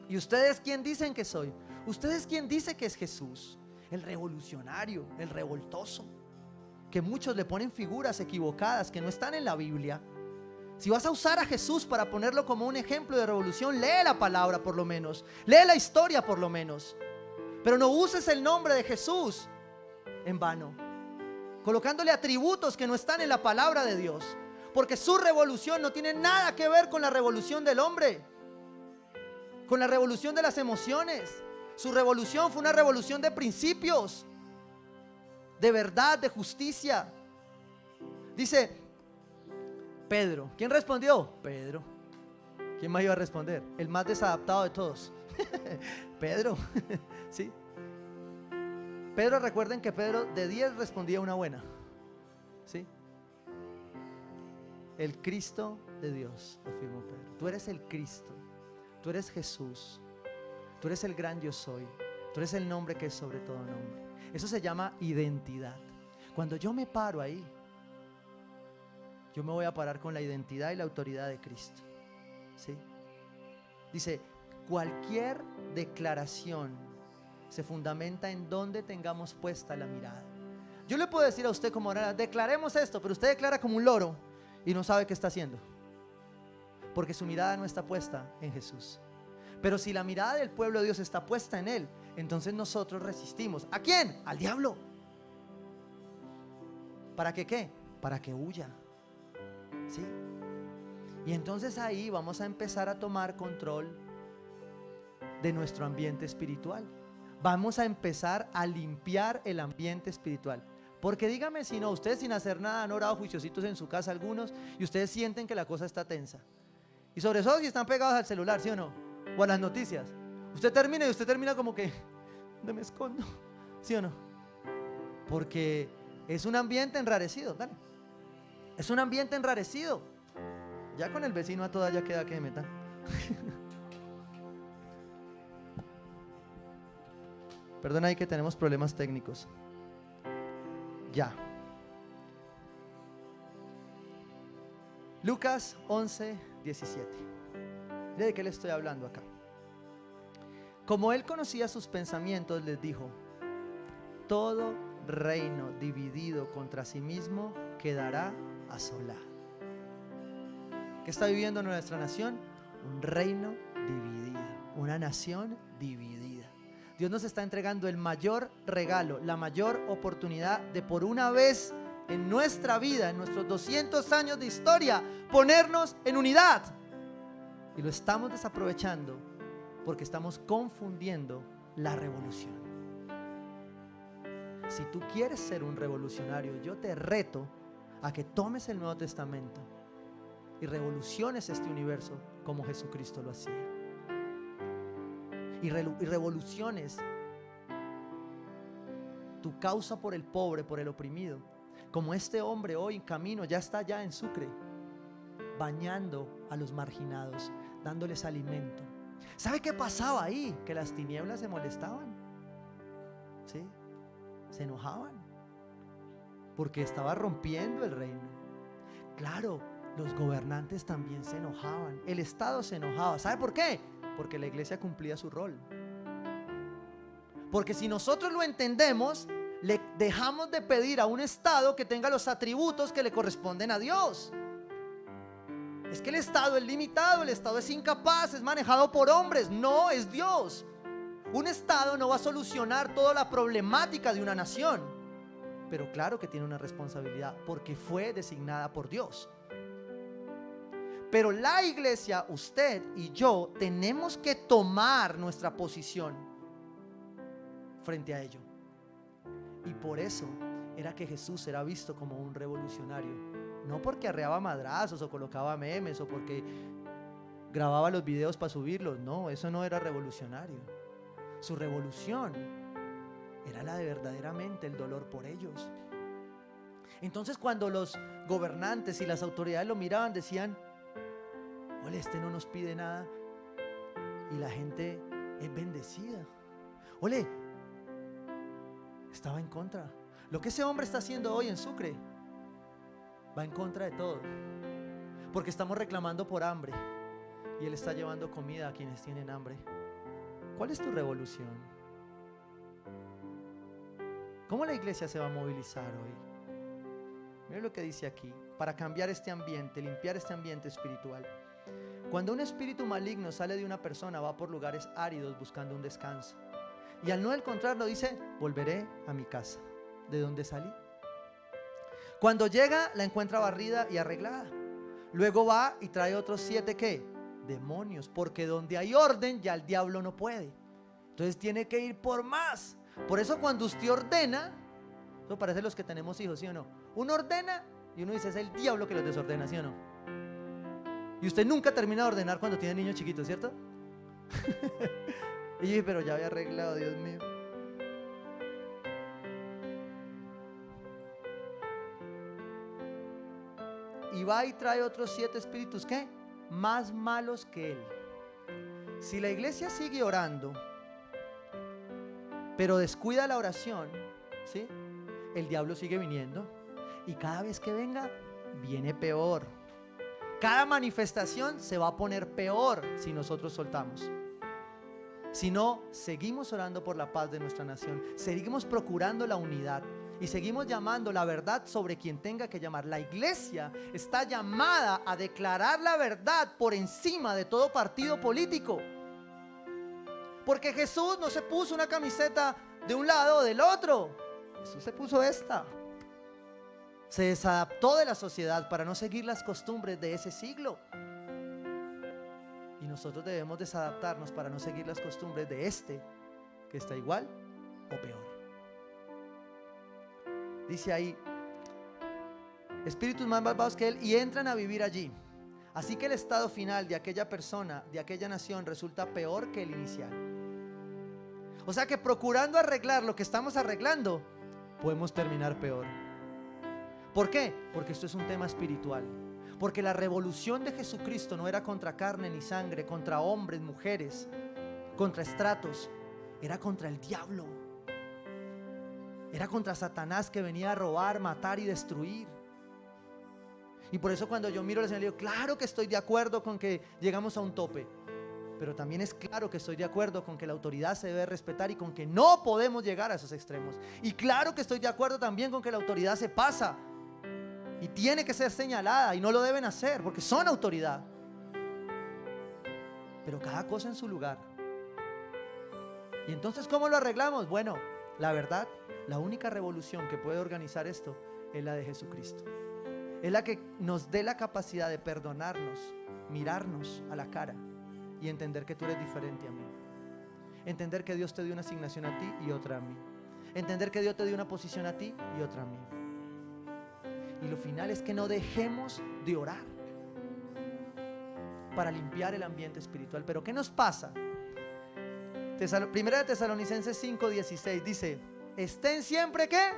¿Y ustedes quién dicen que soy? ¿Ustedes quién dice que es Jesús? El revolucionario, el revoltoso, que muchos le ponen figuras equivocadas que no están en la Biblia. Si vas a usar a Jesús para ponerlo como un ejemplo de revolución, lee la palabra por lo menos, lee la historia por lo menos, pero no uses el nombre de Jesús en vano, colocándole atributos que no están en la palabra de Dios, porque su revolución no tiene nada que ver con la revolución del hombre, con la revolución de las emociones. Su revolución fue una revolución de principios, de verdad, de justicia. Dice Pedro. ¿Quién respondió? Pedro. ¿Quién más iba a responder? El más desadaptado de todos. Pedro. ¿Sí? Pedro, recuerden que Pedro de 10 respondía una buena. ¿Sí? El Cristo de Dios, afirmó Pedro. Tú eres el Cristo. Tú eres Jesús. Tú eres el gran yo soy. Tú eres el nombre que es sobre todo nombre. Eso se llama identidad. Cuando yo me paro ahí, yo me voy a parar con la identidad y la autoridad de Cristo. ¿Sí? Dice: cualquier declaración se fundamenta en donde tengamos puesta la mirada. Yo le puedo decir a usted como ahora: declaremos esto, pero usted declara como un loro y no sabe qué está haciendo, porque su mirada no está puesta en Jesús. Pero si la mirada del pueblo de Dios está puesta en Él, entonces nosotros resistimos. ¿A quién? Al diablo. ¿Para que qué? Para que huya. ¿Sí? Y entonces ahí vamos a empezar a tomar control de nuestro ambiente espiritual. Vamos a empezar a limpiar el ambiente espiritual. Porque dígame si no, ustedes sin hacer nada han orado juiciositos en su casa algunos y ustedes sienten que la cosa está tensa. Y sobre todo si están pegados al celular, ¿sí o no? O a las noticias. Usted termina como que, ¿dónde me escondo? ¿Sí o no? Porque es un ambiente enrarecido. Dale. Es un ambiente enrarecido. Ya con el vecino a toda ya queda que metan. Perdón ahí que tenemos problemas técnicos. Ya. Lucas 11, 17. ¿De qué le estoy hablando acá? Como él conocía sus pensamientos, les dijo: todo reino dividido contra sí mismo quedará asolado. ¿Qué está viviendo nuestra nación? Un reino dividido, una nación dividida. Dios nos está entregando el mayor regalo, la mayor oportunidad de por una vez en nuestra vida, en nuestros 200 años de historia, ponernos en unidad. Y lo estamos desaprovechando porque estamos confundiendo la revolución. Si tú quieres ser un revolucionario, yo te reto a que tomes el Nuevo Testamento y revoluciones este universo como Jesucristo lo hacía. Y revoluciones tu causa por el pobre, por el oprimido, como este hombre hoy en camino, ya está allá en Sucre, bañando a los marginados, dándoles alimento. ¿Sabe qué pasaba ahí? Que las tinieblas se molestaban, ¿sí? Se enojaban porque estaba rompiendo el reino. Claro, los gobernantes también se enojaban, el Estado se enojaba. ¿Sabe por qué? Porque la iglesia cumplía su rol. Porque si nosotros lo entendemos, le dejamos de pedir a un Estado que tenga los atributos que le corresponden a Dios. Es que el Estado es limitado, el Estado es incapaz, es manejado por hombres. No, es Dios. Un Estado no va a solucionar toda la problemática de una nación, pero claro que tiene una responsabilidad porque fue designada por Dios. Pero la iglesia, usted y yo, tenemos que tomar nuestra posición frente a ello. Y por eso era que Jesús era visto como un revolucionario. No porque arreaba madrazos o colocaba memes o porque grababa los videos para subirlos. No, eso no era revolucionario. Su revolución era la de verdaderamente el dolor por ellos. Entonces cuando los gobernantes y las autoridades lo miraban, decían: ole, este no nos pide nada y la gente es bendecida. Ole, estaba en contra. Lo que ese hombre está haciendo hoy en Sucre va en contra de todo, porque estamos reclamando por hambre y él está llevando comida a quienes tienen hambre. ¿Cuál es tu revolución? ¿Cómo la iglesia se va a movilizar hoy? Mira lo que dice aquí, para cambiar este ambiente, limpiar este ambiente espiritual. Cuando un espíritu maligno sale de una persona, va por lugares áridos buscando un descanso. Y al no encontrarlo dice: volveré a mi casa, de donde salí. Cuando llega, la encuentra barrida y arreglada. Luego va y trae otros 7, ¿qué? Demonios, porque donde hay orden ya el diablo no puede. Entonces tiene que ir por más. Por eso cuando usted ordena, eso parece los que tenemos hijos, ¿sí o no? Uno ordena y uno dice: es el diablo que los desordena, ¿sí o no? Y usted nunca termina de ordenar cuando tiene niños chiquitos, ¿cierto? Y yo dije: pero ya había arreglado, Dios mío. Y va y trae otros 7 espíritus, ¿qué? Más malos que él. Si la iglesia sigue orando, pero descuida la oración, ¿sí? El diablo sigue viniendo. Y cada vez que venga, viene peor. Cada manifestación se va a poner peor si nosotros soltamos. Si no, seguimos orando por la paz de nuestra nación, seguimos procurando la unidad y seguimos llamando la verdad sobre quien tenga que llamar. La iglesia está llamada a declarar la verdad por encima de todo partido político. Porque Jesús no se puso una camiseta de un lado o del otro. Jesús se puso esta. Se desadaptó de la sociedad para no seguir las costumbres de ese siglo. Y nosotros debemos desadaptarnos para no seguir las costumbres de este, que está igual o peor. Dice ahí: espíritus más malvados que él, y entran a vivir allí. Así que el estado final de aquella persona, de aquella nación, resulta peor que el inicial. O sea que procurando arreglar lo que estamos arreglando, podemos terminar peor. ¿Por qué? Porque esto es un tema espiritual. Porque la revolución de Jesucristo no era contra carne ni sangre, contra hombres, mujeres, contra estratos. Era contra el diablo. Era contra Satanás, que venía a robar, matar y destruir. Y por eso cuando yo miro al Señor, le digo: claro que estoy de acuerdo con que llegamos a un tope. Pero también es claro que estoy de acuerdo con que la autoridad se debe respetar y con que no podemos llegar a esos extremos. Y claro que estoy de acuerdo también con que la autoridad se pasa y tiene que ser señalada y no lo deben hacer porque son autoridad. Pero cada cosa en su lugar. Y entonces, ¿cómo lo arreglamos? Bueno, la verdad, la única revolución que puede organizar esto es la de Jesucristo. Es la que nos dé la capacidad de perdonarnos, mirarnos a la cara y entender que tú eres diferente a mí. Entender que Dios te dio una asignación a ti y otra a mí. Entender que Dios te dio una posición a ti y otra a mí. Y lo final es que no dejemos de orar para limpiar el ambiente espiritual. Pero ¿qué nos pasa? Primera de Tesalonicenses 5:16 dice: estén siempre ¿qué?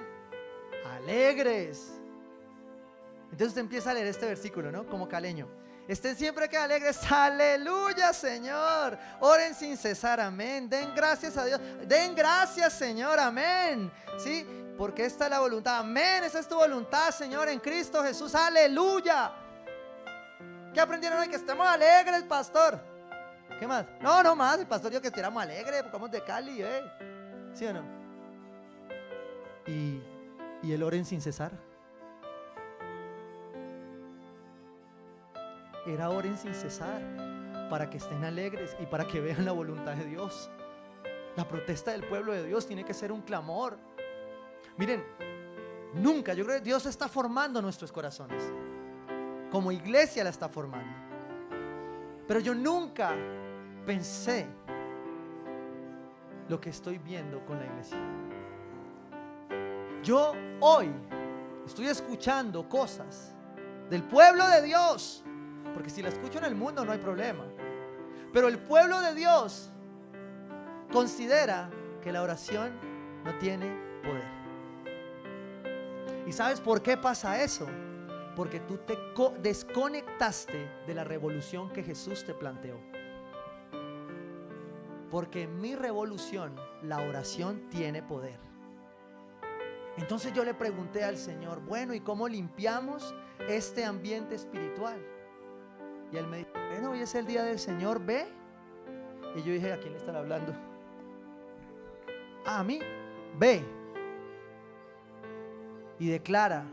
Alegres. Entonces te empieza a leer este versículo, ¿no? Como caleño. Estén siempre que alegres, aleluya, Señor. Oren sin cesar, amén. Den gracias a Dios, den gracias, Señor, amén. ¿Sí? Porque esta es la voluntad, amén. Esa es tu voluntad, Señor, en Cristo Jesús, aleluya. ¿Qué aprendieron hoy? Que estemos alegres, pastor. ¿Qué más? No más, el pastor dijo que estuviéramos alegres, porque somos de Cali, ¿sí o no? Y el oren sin cesar. Era oren sin cesar para que estén alegres y para que vean la voluntad de Dios. La protesta del pueblo de Dios tiene que ser un clamor. Miren, nunca, yo creo que Dios está formando nuestros corazones. Como iglesia la está formando. Pero yo nunca pensé lo que estoy viendo con la iglesia. Yo hoy estoy escuchando cosas del pueblo de Dios. Porque si la escucho en el mundo no hay problema. Pero el pueblo de Dios considera que la oración no tiene poder. ¿Y sabes por qué pasa eso? Porque tú te desconectaste de la revolución que Jesús te planteó. Porque en mi revolución la oración tiene poder. Entonces yo le pregunté al Señor, bueno, ¿y cómo limpiamos este ambiente espiritual? Y él me dijo, bueno, hoy es el día del Señor, ve. Y yo dije, ¿a quién le están hablando? A mí, ve. Y declara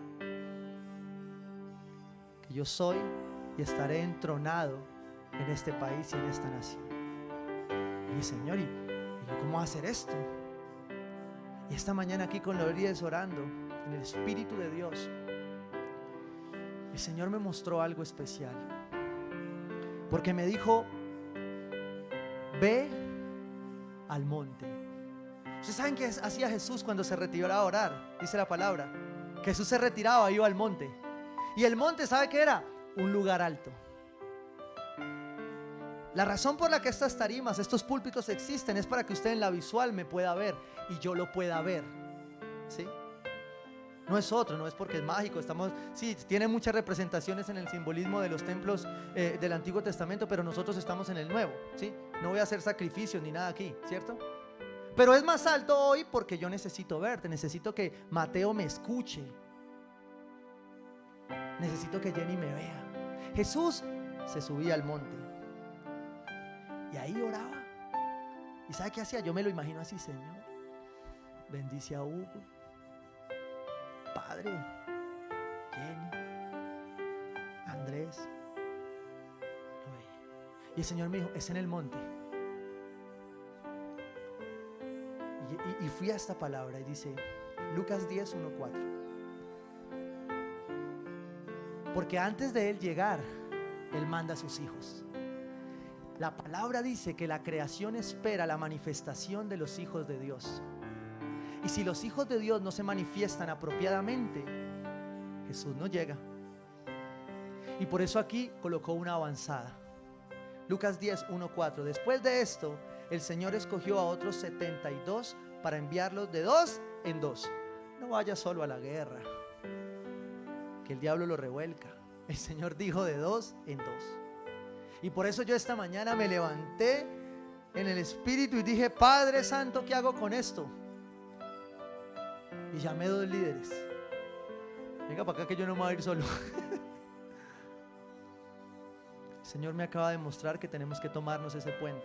que yo soy y estaré entronado en este país y en esta nación. Y dije, Señor, ¿y yo cómo voy a hacer esto? Y esta mañana aquí con los líderes orando en el Espíritu de Dios, el Señor me mostró algo especial. Porque me dijo, ve al monte. ¿Ustedes saben qué hacía Jesús cuando se retiraba a orar? Dice la palabra. Jesús se retiraba, iba al monte. Y el monte, ¿sabe qué era? Un lugar alto. La razón por la que estas tarimas, estos púlpitos existen es para que usted en la visual me pueda ver y yo lo pueda ver. ¿Sí? No es otro, no es porque es mágico. Sí, tiene muchas representaciones en el simbolismo de los templos del Antiguo Testamento, pero nosotros estamos en el Nuevo, ¿sí? No voy a hacer sacrificios ni nada aquí, ¿cierto? Pero es más alto hoy porque yo necesito verte, necesito que Mateo me escuche, necesito que Jenny me vea. Jesús se subía al monte y ahí oraba. ¿Y sabe qué hacía? Yo me lo imagino así, Señor, bendice a Hugo, Padre, Jenny, Andrés. Y el Señor me dijo, es en el monte. Y fui a esta palabra y dice Lucas 10, 1, 4. Porque antes de Él llegar, Él manda a sus hijos. La palabra dice que la creación espera la manifestación de los hijos de Dios. Y si los hijos de Dios no se manifiestan apropiadamente, Jesús no llega. Y por eso aquí colocó una avanzada. Lucas 10, 1, 4. Después de esto, el Señor escogió a otros 72 para enviarlos de 2 en 2. No vaya solo a la guerra, que el diablo lo revuelca. El Señor dijo de 2 en 2. Y por eso yo esta mañana me levanté en el Espíritu y dije, Padre Santo, ¿qué hago con esto? Y llamé a 2 líderes. Venga para acá que yo no me voy a ir solo. El Señor me acaba de mostrar que tenemos que tomarnos ese puente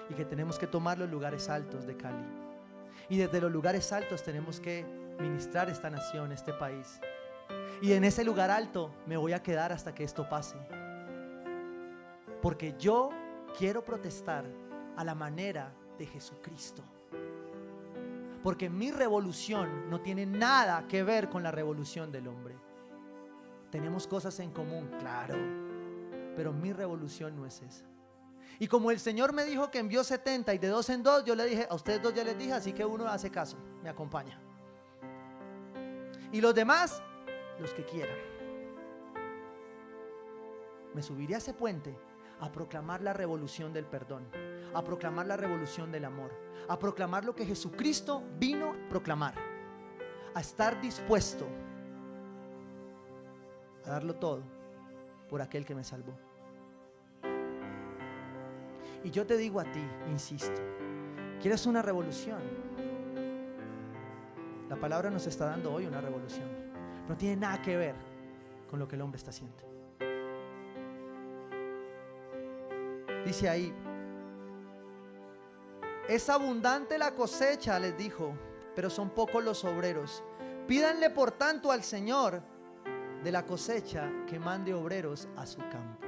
y que tenemos que tomar los lugares altos de Cali. Y desde los lugares altos tenemos que ministrar esta nación, este país. Y en ese lugar alto me voy a quedar hasta que esto pase. Porque yo quiero protestar a la manera de Jesucristo. Porque mi revolución no tiene nada que ver con la revolución del hombre. Tenemos cosas en común, claro, pero mi revolución no es esa. Y como el Señor me dijo que envió 70 y de 2 en 2, yo le dije, a ustedes 2 ya les dije, así que uno hace caso, me acompaña. Y los demás, los que quieran. Me subiré a ese puente a proclamar la revolución del perdón, a proclamar la revolución del amor, a proclamar lo que Jesucristo vino a proclamar, a estar dispuesto a darlo todo por aquel que me salvó. Y yo te digo a ti, insisto, ¿quieres una revolución? La palabra nos está dando hoy una revolución, pero no tiene nada que ver con lo que el hombre está haciendo. Dice ahí, es abundante la cosecha, les dijo, pero son pocos los obreros. Pídanle por tanto al Señor de la cosecha que mande obreros a su campo.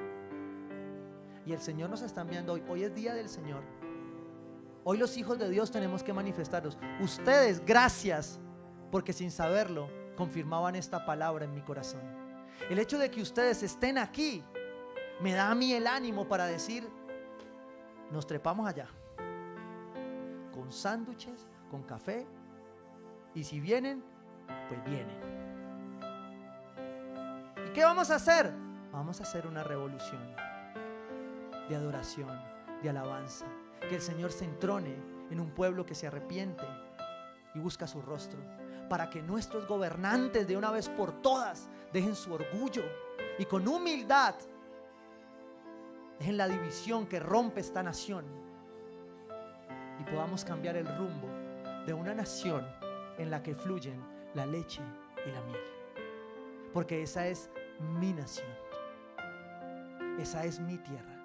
Y el Señor nos está enviando hoy. Hoy es día del Señor. Hoy los hijos de Dios tenemos que manifestarlos. Ustedes, gracias, porque sin saberlo confirmaban esta palabra en mi corazón. El hecho de que ustedes estén aquí me da a mí el ánimo para decir, nos trepamos allá con sándwiches, con café, y si vienen, pues vienen. ¿Y qué vamos a hacer? Vamos a hacer una revolución de adoración, de alabanza, que el Señor se entrone en un pueblo que se arrepiente y busca su rostro, para que nuestros gobernantes de una vez por todas dejen su orgullo y con humildad dejen la división que rompe esta nación y podamos cambiar el rumbo de una nación en la que fluyen la leche y la miel, porque esa es mi nación, esa es mi tierra.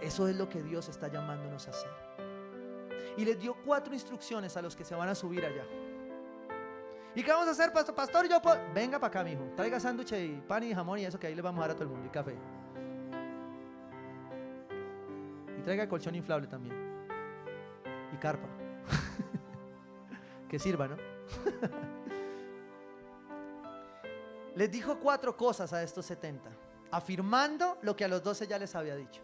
Eso es lo que Dios está llamándonos a hacer. Y les dio 4 instrucciones a los que se van a subir allá. ¿Y qué vamos a hacer, pastor? Pastor, yo puedo. Venga para acá, mijo. Traiga sándwich y pan y jamón y eso que ahí le vamos a dar a todo el mundo. Y café. Y traiga colchón inflable también. Y carpa. Que sirva, ¿no? Les dijo 4 cosas a estos 70, afirmando lo que a los 12 ya les había dicho.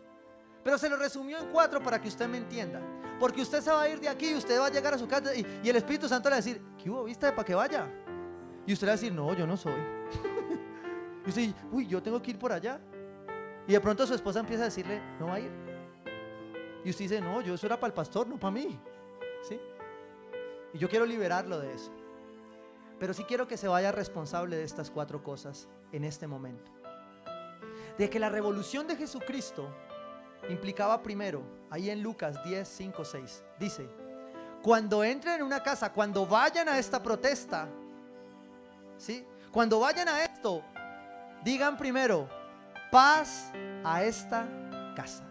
Pero se lo resumió en 4 para que usted me entienda. Porque usted se va a ir de aquí y usted va a llegar a su casa y el Espíritu Santo le va a decir, ¿qué hubo, viste, para que vaya? Y usted le va a decir, no, yo no soy. Y usted dice, uy, yo tengo que ir por allá. Y de pronto su esposa empieza a decirle, no va a ir. Y usted dice, no, yo eso era para el pastor, no para mí. ¿Sí? Y yo quiero liberarlo de eso. Pero sí quiero que se vaya responsable de estas 4 cosas en este momento. De que la revolución de Jesucristo implicaba primero, ahí en Lucas 10, 5, 6, dice, cuando entren en una casa, cuando vayan a esta protesta, ¿sí? Cuando vayan a esto, digan primero, paz a esta casa,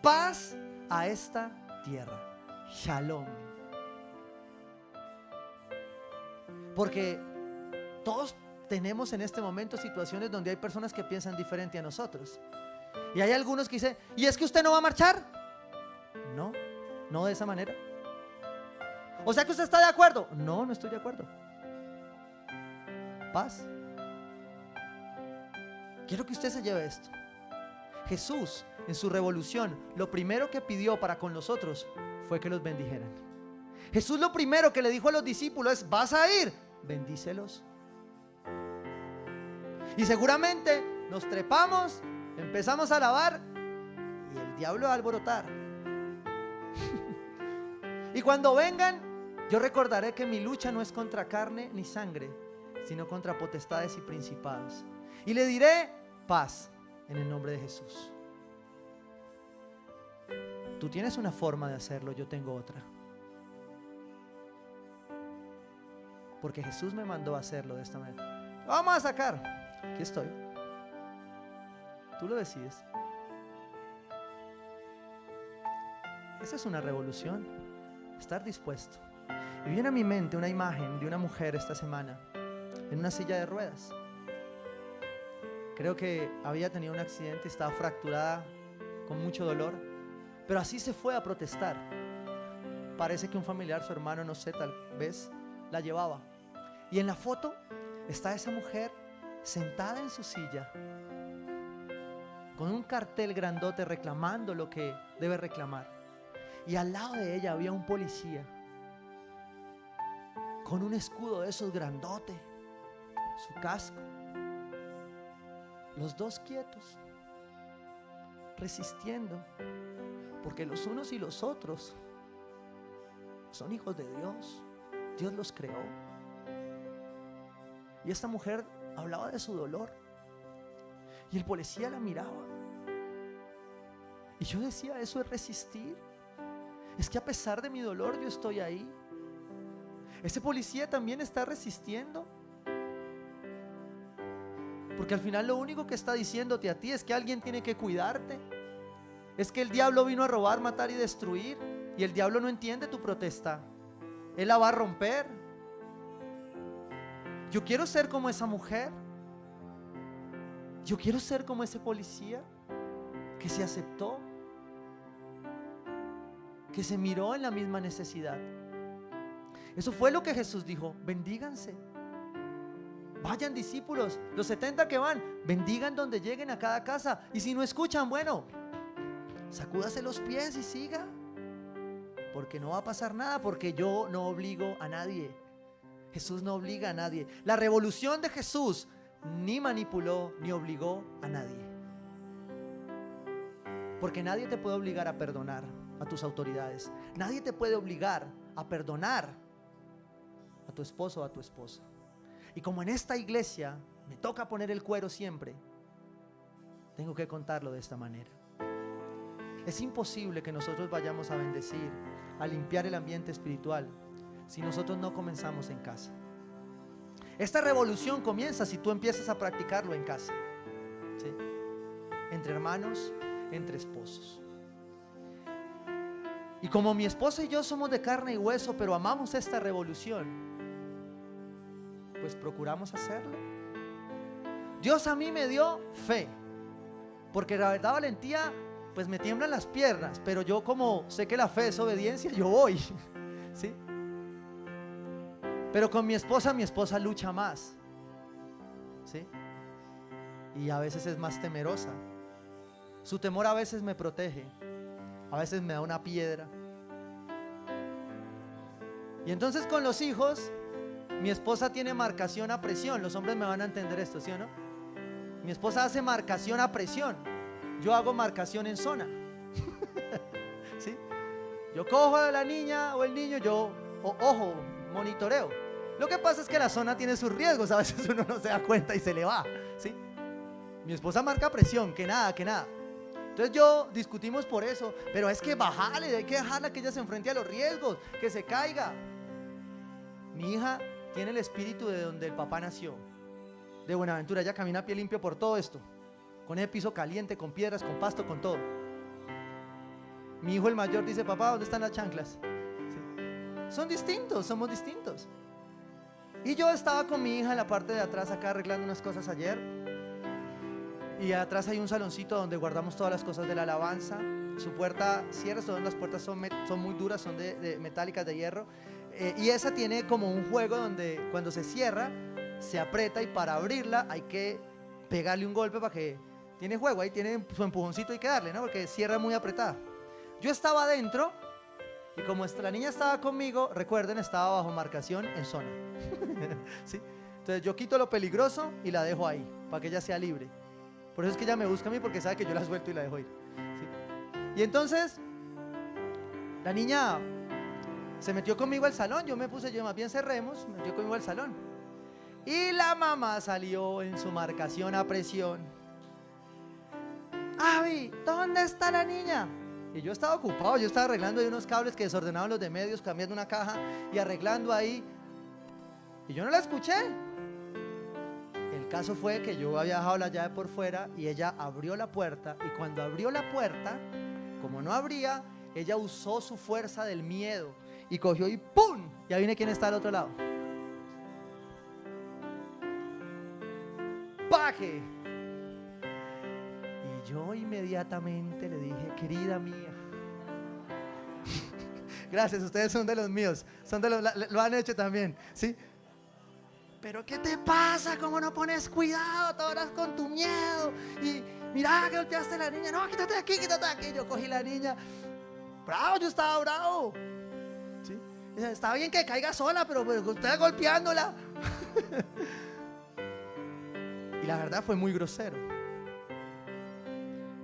paz a esta tierra, shalom. Porque todos tenemos en este momento situaciones donde hay personas que piensan diferente a nosotros. Y hay algunos que dicen, ¿y es que usted no va a marchar? No, no de esa manera. O sea que usted está de acuerdo. No, no estoy de acuerdo. Paz. Quiero que usted se lleve esto. Jesús, en su revolución, lo primero que pidió para con los otros fue que los bendijeran. Jesús lo primero que le dijo a los discípulos es, vas a ir, bendícelos. Y seguramente nos trepamos, empezamos a alabar y el diablo va a alborotar. Y cuando vengan, yo recordaré que mi lucha no es contra carne ni sangre, sino contra potestades y principados. Y le diré paz en el nombre de Jesús. Tú tienes una forma de hacerlo, yo tengo otra. Porque Jesús me mandó a hacerlo de esta manera. Vamos a sacar. Aquí estoy. Tú lo decides. Esa es una revolución. Estar dispuesto. Y viene a mi mente una imagen de una mujer esta semana en una silla de ruedas. Creo que había tenido un accidente y estaba fracturada con mucho dolor, pero así se fue a protestar. Parece que un familiar, su hermano, no sé, tal vez la llevaba. Y en la foto está esa mujer sentada en su silla con un cartel grandote reclamando lo que debe reclamar. Y al lado de ella había un policía con un escudo de esos grandote, su casco. Los dos quietos, resistiendo, porque los unos y los otros son hijos de Dios. Dios los creó. Y esta mujer hablaba de su dolor y el policía la miraba. Y yo decía, eso es resistir. Es que a pesar de mi dolor yo estoy ahí. Ese policía también está resistiendo, porque al final lo único que está diciéndote a ti es que alguien tiene que cuidarte. Es que el diablo vino a robar, matar y destruir, y el diablo no entiende tu protesta. Él la va a romper. Yo quiero ser como esa mujer. Yo quiero ser como ese policía que se aceptó, que se miró en la misma necesidad. Eso fue lo que Jesús dijo: bendíganse. Vayan, discípulos, los 70 que van, bendigan donde lleguen a cada casa. Y si no escuchan, bueno, sacúdase los pies y siga, porque no va a pasar nada, porque yo no obligo a nadie. Jesús no obliga a nadie. La revolución de Jesús ni manipuló ni obligó a nadie, porque nadie te puede obligar a perdonar a tus autoridades. Nadie te puede obligar a perdonar a tu esposo o a tu esposa. Y como en esta iglesia me toca poner el cuero siempre, tengo que contarlo de esta manera. Es imposible que nosotros vayamos a bendecir, a limpiar el ambiente espiritual, si nosotros no comenzamos en casa. Esta revolución comienza si tú empiezas a practicarlo en casa, ¿sí? Entre hermanos, entre esposos. Y como mi esposa y yo somos de carne y hueso, pero amamos esta revolución, pues procuramos hacerlo. Dios a mí me dio fe, porque la verdad, valentía, pues me tiemblan las piernas, pero yo, como sé que la fe es obediencia, yo voy, ¿sí? Pero con mi esposa lucha más, ¿sí? Y a veces es más temerosa. Su temor a veces me protege, a veces me da una piedra. Y entonces con los hijos, mi esposa tiene marcación a presión. Los hombres me van a entender esto, ¿sí o no? Mi esposa hace marcación a presión, yo hago marcación en zona. ¿Sí? Yo cojo a la niña o el niño, ojo, monitoreo. Lo que pasa es que la zona tiene sus riesgos, a veces uno no se da cuenta y se le va, ¿sí? Mi esposa marca presión, que nada. Entonces discutimos por eso, pero es que bajarle, hay que dejarla que ella se enfrente a los riesgos, que se caiga. Mi hija tiene el espíritu de donde el papá nació, de Buenaventura. Ella camina a pie limpio por todo esto, con el piso caliente, con piedras, con pasto, con todo. Mi hijo el mayor dice: papá, ¿dónde están las chanclas? ¿Sí? Son distintos, somos distintos. Y yo estaba con mi hija en la parte de atrás acá arreglando unas cosas ayer, y atrás hay un saloncito donde guardamos todas las cosas de la alabanza. Su puerta cierra, todas las puertas son muy duras, son de metálicas, de hierro. Y esa tiene como un juego donde cuando se cierra, se aprieta, y para abrirla hay que pegarle un golpe para que... Tiene juego, ahí tiene su empujoncito, hay que darle, ¿no? Porque cierra muy apretada. Yo estaba adentro, y como la niña estaba conmigo, recuerden, estaba bajo marcación en zona. ¿Sí? Entonces yo quito lo peligroso y la dejo ahí, para que ella sea libre. Por eso es que ella me busca a mí, porque sabe que yo la suelto y la dejo ir. ¿Sí? Y entonces la niña se metió conmigo al salón. Yo más bien cerremos, me metió conmigo al salón. Y la mamá salió en su marcación a presión. Avi, ¿dónde está la niña? Y yo estaba ocupado, yo estaba arreglando ahí unos cables que desordenaban los de medios, cambiando una caja y arreglando ahí. Y yo no la escuché. El El caso fue que yo había dejado la llave por fuera y ella abrió la puerta, y cuando abrió la puerta, como no abría, ella usó su fuerza del miedo y cogió y ¡pum! Ya viene quién está al otro lado. ¡Paje! Y yo inmediatamente le dije, querida mía, gracias, ustedes son de los míos, son de los, lo han hecho también, ¿sí? Pero ¿qué te pasa? ¿Cómo no pones cuidado? Te horas con tu miedo. Y mira que golpeaste a la niña. No, quítate de aquí, quítate de aquí. Yo cogí la niña. Bravo, yo estaba bravo. ¿Sí? Está bien que caiga sola, pero usted golpeándola. Y la verdad fue muy grosero.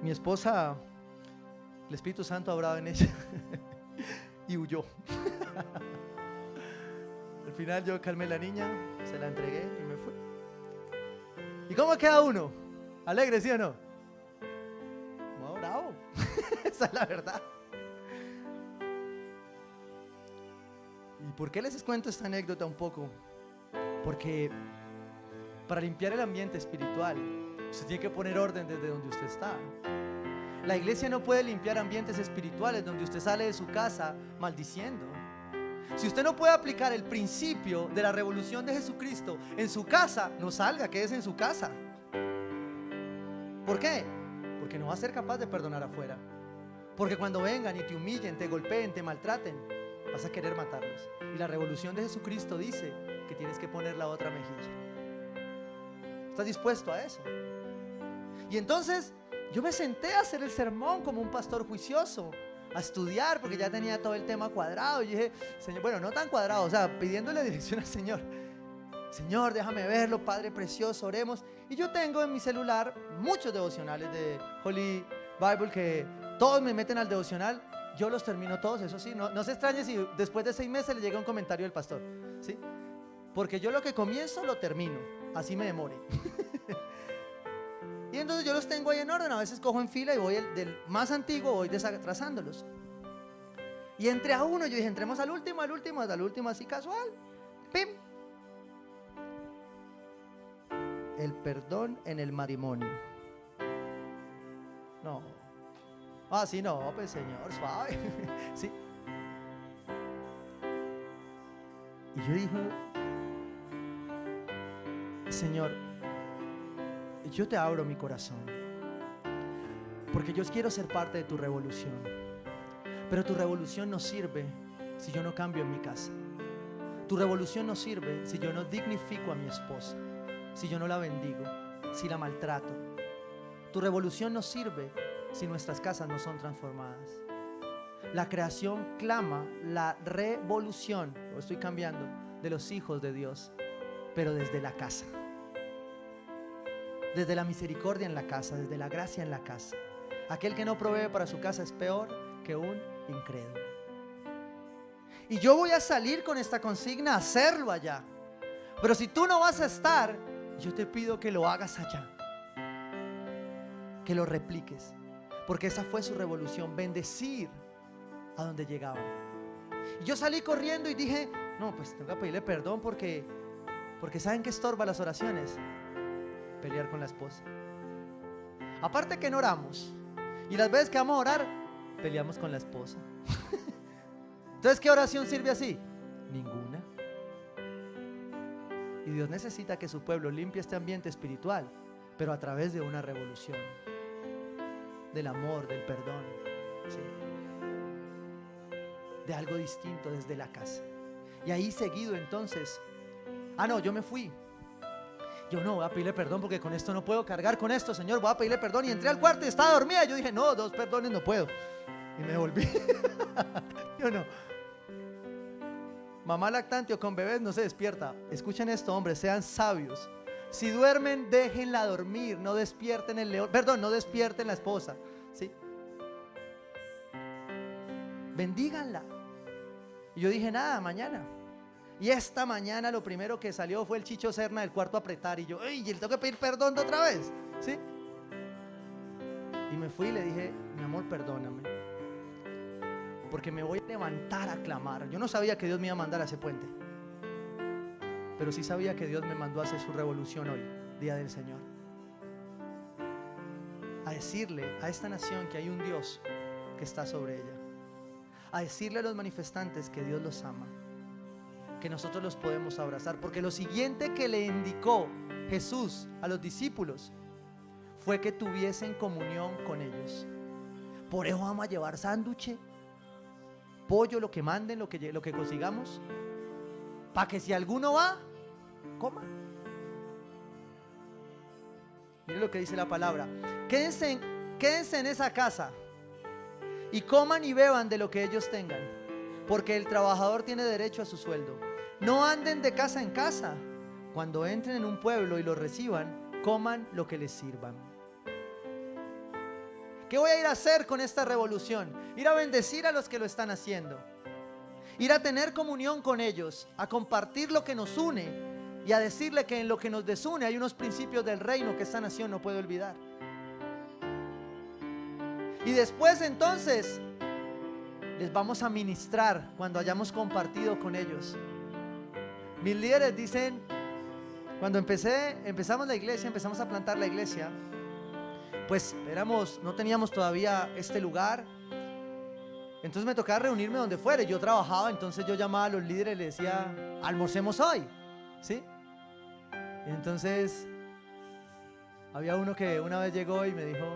Mi esposa, el Espíritu Santo ha obrado en ella y huyó. Al final yo calmé a la niña, se la entregué y me fui. ¿Y cómo queda uno? ¿Alegre, sí o no? No, bravo. Esa es la verdad. ¿Y por qué les cuento esta anécdota un poco? Porque para limpiar el ambiente espiritual, usted tiene que poner orden desde donde usted está. La iglesia no puede limpiar ambientes espirituales donde usted sale de su casa maldiciendo. Si usted no puede aplicar el principio de la revolución de Jesucristo en su casa, no salga, quédese en su casa. ¿Por qué? Porque no va a ser capaz de perdonar afuera. Porque cuando vengan y te humillen, te golpeen, te maltraten, vas a querer matarlos. Y la revolución de Jesucristo dice que tienes que poner la otra mejilla. ¿Estás dispuesto a eso? Y entonces yo me senté a hacer el sermón como un pastor juicioso, a estudiar, porque ya tenía todo el tema cuadrado. Y dije, Señor, bueno, no tan cuadrado, o sea, pidiéndole dirección al Señor. Señor, déjame verlo, Padre precioso, oremos. Y yo tengo en mi celular muchos devocionales de Holy Bible que todos me meten al devocional. Yo los termino todos, eso sí, no se extrañe si después de 6 meses le llega un comentario del pastor, ¿sí? Porque yo lo que comienzo lo termino, así me demore. Y entonces yo los tengo ahí en orden, a veces cojo en fila y voy del más antiguo, voy desatrasándolos. Y entré a uno, yo dije, entremos al último, así casual. ¡Pim! El perdón en el matrimonio. No. Ah, sí, no, pues Señor, suave. Sí. Y yo dije, Señor, yo te abro mi corazón, porque yo quiero ser parte de tu revolución. Pero tu revolución no sirve si yo no cambio en mi casa. Tu revolución no sirve si yo no dignifico a mi esposa, si yo no la bendigo, si la maltrato. Tu revolución no sirve si nuestras casas no son transformadas. La creación clama la revolución, lo estoy cambiando, de los hijos de Dios, pero desde la casa. Desde la misericordia en la casa, desde la gracia en la casa. Aquel que no provee para su casa es peor que un incrédulo. Y yo voy a salir con esta consigna a hacerlo allá. Pero si tú no vas a estar, yo te pido que lo hagas allá, que lo repliques, porque esa fue su revolución, bendecir a donde llegaban. Y yo salí corriendo y dije, no, pues tengo que pedirle perdón porque ¿saben qué estorba las oraciones? Pelear con la esposa. Aparte que no oramos, y las veces que vamos a orar, peleamos con la esposa. Entonces, ¿qué oración sirve así? Ninguna. Y Dios necesita que su pueblo limpie este ambiente espiritual, pero a través de una revolución, del amor, del perdón, ¿sí? De algo distinto desde la casa. Y ahí seguido entonces, yo me fui. Yo no voy a pedirle perdón porque con esto no puedo cargar con esto, Señor, voy a pedirle perdón. Y entré al cuarto y estaba dormida. Yo dije, no, 2 perdones no puedo. Y me volví. Yo no. Mamá lactante o con bebés no se despierta. Escuchen esto, hombres, sean sabios. Si duermen, déjenla dormir. No despierten el león. Perdón, no despierten la esposa, ¿sí? Bendíganla. Y yo dije, nada, mañana. Y esta mañana lo primero que salió fue el Chicho Serna del cuarto a apretar. Y yo, ¡ay! ¿Le tengo que pedir perdón de otra vez? ¿Sí? Y me fui y le dije, mi amor, perdóname, porque me voy a levantar a clamar. Yo no sabía que Dios me iba a mandar a ese puente, pero sí sabía que Dios me mandó a hacer su revolución hoy. día del Señor. A decirle a esta nación que hay un Dios que está sobre ella. A decirle a los manifestantes que Dios los ama, que nosotros los podemos abrazar. Porque lo siguiente que le indicó Jesús a los discípulos fue que tuviesen comunión con ellos. Por eso vamos a llevar sándwich, pollo, lo que manden, lo que consigamos, para que si alguno va, coma. Mire lo que dice la palabra: quédense en esa casa y coman y beban de lo que ellos tengan, porque el trabajador tiene derecho a su sueldo. No anden de casa en casa. Cuando entren en un pueblo y los reciban, coman lo que les sirvan. ¿Qué voy a ir a hacer con esta revolución? Ir a bendecir a los que lo están haciendo, ir a tener comunión con ellos, a compartir lo que nos une y a decirle que en lo que nos desune hay unos principios del reino que esta nación no puede olvidar. Y después entonces les vamos a ministrar cuando hayamos compartido con ellos. Mis líderes dicen, cuando empezamos la iglesia, empezamos a plantar la iglesia, pues no teníamos todavía este lugar. Entonces me tocaba reunirme donde fuera. Yo trabajaba, entonces yo llamaba a los líderes y les decía: almorcemos hoy, ¿sí? Y entonces había uno que una vez llegó y me dijo: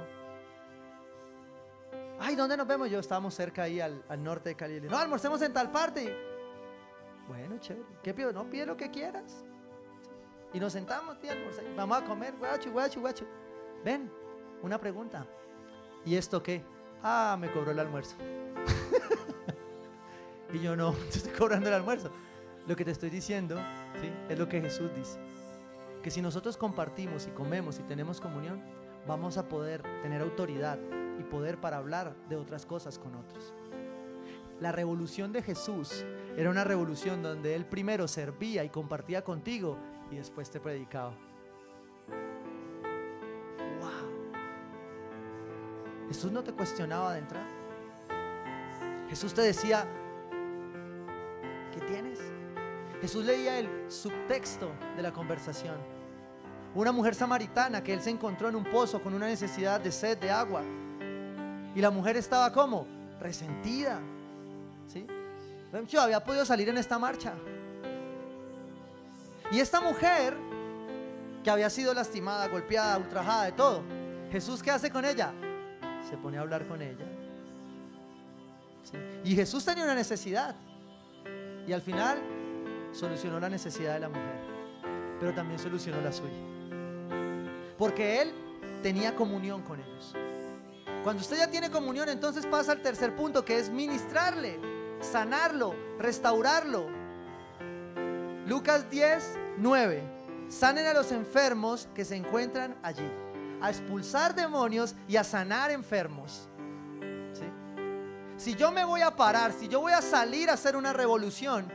ay, ¿dónde nos vemos? Estábamos cerca ahí al norte de Cali. No, almorcemos en tal parte. Bueno, chévere. ¿Qué pido? No, pide lo que quieras. Y nos sentamos, tía, vamos a comer, guacho. Ven, una pregunta. ¿Y esto qué? Ah, me cobró el almuerzo. Y yo: no, te estoy cobrando el almuerzo. Lo que te estoy diciendo, ¿sí?, es lo que Jesús dice: que si nosotros compartimos y comemos y tenemos comunión, vamos a poder tener autoridad y poder para hablar de otras cosas con otros. La revolución de Jesús era una revolución donde Él primero servía y compartía contigo y después te predicaba. Wow. Jesús no te cuestionaba de entrada. Jesús te decía: ¿qué tienes? Jesús leía el subtexto de la conversación. Una mujer samaritana que Él se encontró en un pozo con una necesidad de sed de agua, y la mujer estaba ¿cómo? Resentida, ¿sí? Yo había podido salir en esta marcha. Y esta mujer que había sido lastimada, golpeada, ultrajada, de todo, Jesús, ¿qué hace con ella? Se pone a hablar con ella, ¿sí? Y Jesús tenía una necesidad y al final solucionó la necesidad de la mujer, pero también solucionó la suya, porque Él tenía comunión con ellos. Cuando usted ya tiene comunión, entonces pasa al tercer punto, que es ministrarle, sanarlo, restaurarlo. Lucas 10:9: sanen a los enfermos que se encuentran allí, a expulsar demonios y a sanar enfermos, ¿sí? Si yo me voy a parar, si yo voy a salir a hacer una revolución,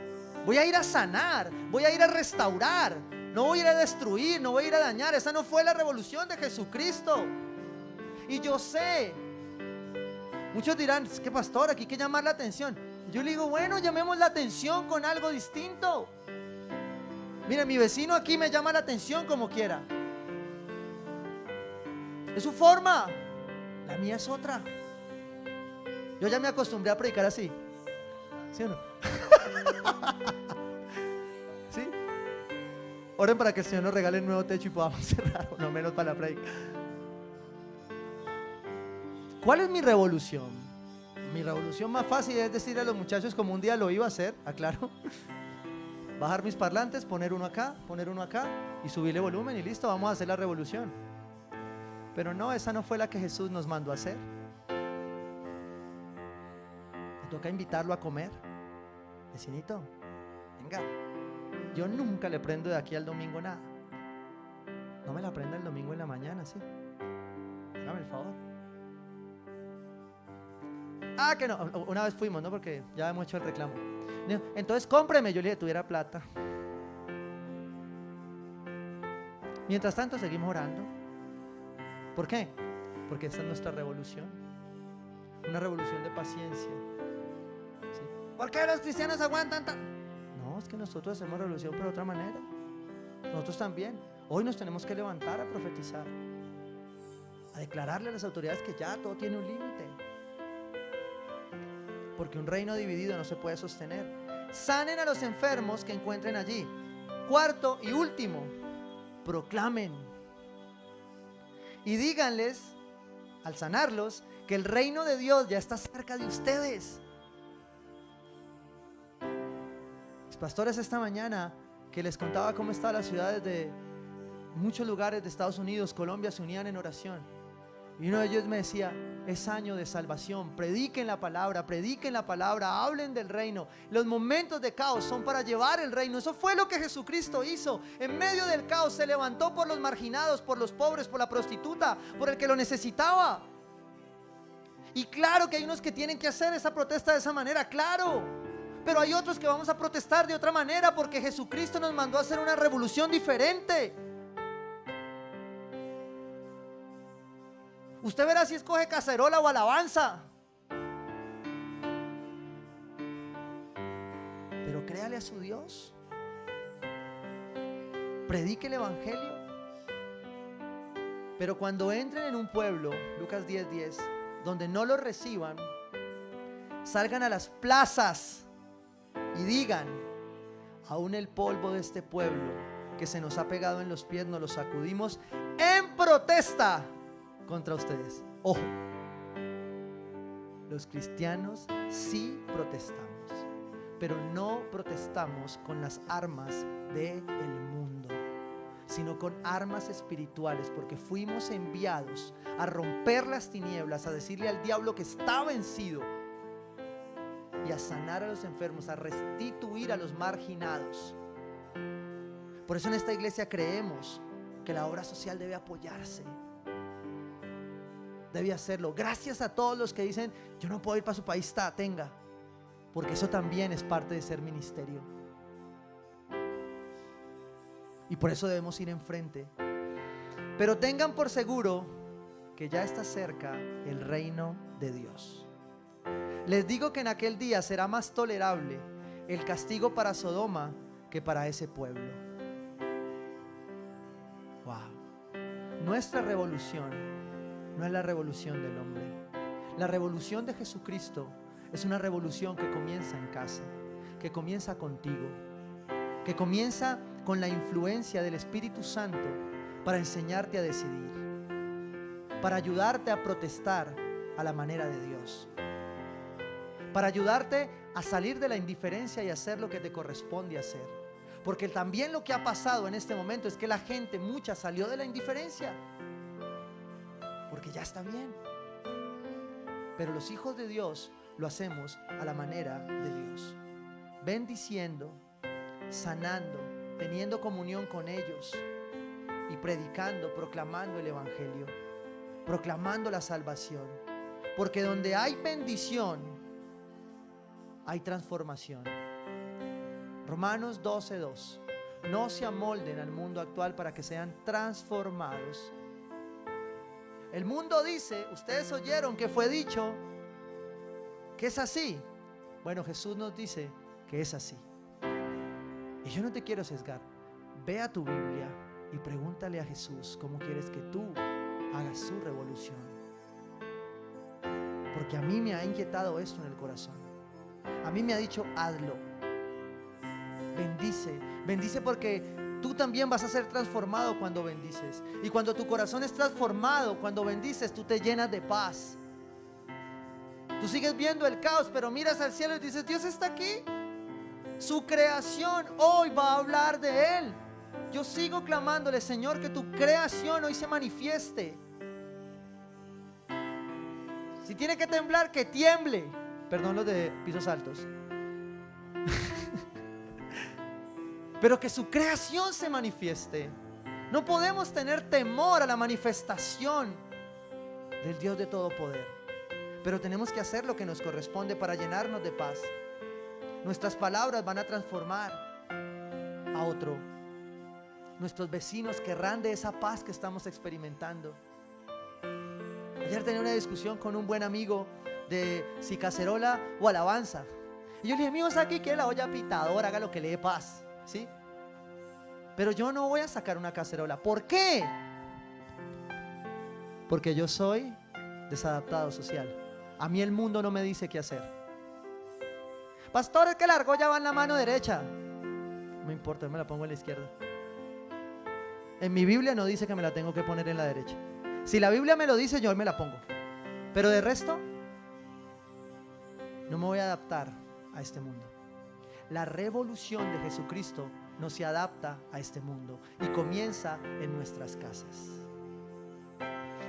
voy a ir a sanar, voy a ir a restaurar, no voy a ir a destruir, no voy a ir a dañar. Esa no fue la revolución de Jesucristo. Y yo sé, muchos dirán: es que pastor, aquí hay que llamar la atención. Yo le digo: bueno, llamemos la atención con algo distinto. Mire, mi vecino aquí me llama la atención como quiera. Es su forma, la mía es otra. Yo ya me acostumbré a predicar así, ¿sí o no? ¿Sí? Oren para que el Señor nos regale el nuevo techo y podamos cerrar, por lo menos para la predica. ¿Cuál es mi revolución? Mi revolución más fácil es decirle a los muchachos, como un día lo iba a hacer, aclaro: bajar mis parlantes, poner uno acá y subirle volumen y listo, vamos a hacer la revolución. Pero no, esa no fue la que Jesús nos mandó a hacer. Me toca invitarlo a comer. Vecinito, venga, yo nunca le prendo de aquí al domingo nada. No me la prenda el domingo en la mañana, ¿sí? Hágame el favor. Ah, que no, una vez fuimos, ¿no? Porque ya hemos hecho el reclamo. Entonces cómpreme. Yo le dije: tuviera plata. Mientras tanto seguimos orando. ¿Por qué? Porque esta es nuestra revolución. Una revolución de paciencia, ¿sí? ¿Por qué los cristianos aguantan tan? No, es que nosotros hacemos revolución por otra manera. Nosotros también. Hoy nos tenemos que levantar a profetizar, a declararle a las autoridades que ya todo tiene un límite, porque un reino dividido no se puede sostener. Sanen a los enfermos que encuentren allí. Cuarto y último, proclamen y díganles al sanarlos que el reino de Dios ya está cerca de ustedes. Mis pastores esta mañana que les contaba cómo estaban las ciudades de muchos lugares de Estados Unidos, Colombia, se unían en oración. Y uno de ellos me decía, es año de salvación, prediquen la palabra, hablen del reino. Los momentos de caos son para llevar el reino. Eso fue lo que Jesucristo hizo. En medio del caos se levantó por los marginados, por los pobres, por la prostituta, por el que lo necesitaba. Y claro que hay unos que tienen que hacer esa protesta de esa manera, claro. Pero hay otros que vamos a protestar de otra manera, porque Jesucristo nos mandó a hacer una revolución diferente. Usted verá si escoge cacerola o alabanza. Pero créale a su Dios. Predique el evangelio. Pero cuando entren en un pueblo, Lucas 10:10, donde no los reciban, salgan a las plazas y digan: aún el polvo de este pueblo que se nos ha pegado en los pies nos lo sacudimos en protesta contra ustedes. Ojo, los cristianos sí protestamos, pero no protestamos con las armas del mundo, sino con armas espirituales, porque fuimos enviados a romper las tinieblas, a decirle al diablo que está vencido y a sanar a los enfermos, a restituir a los marginados. Por eso en esta iglesia creemos que la obra social debe apoyarse, debe hacerlo. Gracias a todos los que dicen: yo no puedo ir para su país, tenga, porque eso también es parte de ser ministerio. Y por eso debemos ir enfrente. Pero tengan por seguro que ya está cerca el reino de Dios. Les digo que en aquel día será más tolerable el castigo para Sodoma que para ese pueblo. Wow. Nuestra revolución no es la revolución del hombre. La revolución de Jesucristo es una revolución que comienza en casa, que comienza contigo, que comienza con la influencia del Espíritu Santo para enseñarte a decidir, para ayudarte a protestar a la manera de Dios, para ayudarte a salir de la indiferencia y hacer lo que te corresponde hacer. Porque también lo que ha pasado en este momento es que la gente, mucha, salió de la indiferencia, porque ya está bien. Pero los hijos de Dios lo hacemos a la manera de Dios, bendiciendo, sanando, teniendo comunión con ellos y predicando, proclamando el evangelio, proclamando la salvación. Porque donde hay bendición hay transformación. Romanos 12:2. No se amolden al mundo actual para que sean transformados. El mundo dice, ustedes oyeron que fue dicho que es así. Bueno, Jesús nos dice que es así. Y yo no te quiero sesgar. Ve a tu Biblia y pregúntale a Jesús cómo quieres que tú hagas su revolución. Porque a mí me ha inquietado esto en el corazón. A mí me ha dicho: hazlo. Bendice, bendice, porque tú también vas a ser transformado cuando bendices. Y cuando tu corazón es transformado, cuando bendices, tú te llenas de paz. Tú sigues viendo el caos, pero miras al cielo y dices: Dios está aquí. Su creación hoy va a hablar de Él. Yo sigo clamándole: Señor, que tu creación hoy se manifieste. Si tiene que temblar, que tiemble. Perdón los de pisos altos. Pero que su creación se manifieste. No podemos tener temor a la manifestación del Dios de todo poder, pero tenemos que hacer lo que nos corresponde para llenarnos de paz. Nuestras palabras van a transformar a otro. Nuestros vecinos querrán de esa paz que estamos experimentando. Ayer tenía una discusión con un buen amigo de si cacerola o alabanza. Y yo le dije: amigo, aquí que la olla pitadora, haga lo que le dé paz, ¿sí? pero yo no voy a sacar una cacerola. ¿Por qué? Porque yo soy desadaptado social. A mí el mundo no me dice qué hacer. Pastor, es que la argolla va en la mano derecha. No me importa, yo me la pongo en la izquierda. En mi Biblia no dice que me la tengo que poner en la derecha. Si la Biblia me lo dice, yo me la pongo. Pero de resto, no me voy a adaptar a este mundo. La revolución de Jesucristo no se adapta a este mundo y comienza en nuestras casas.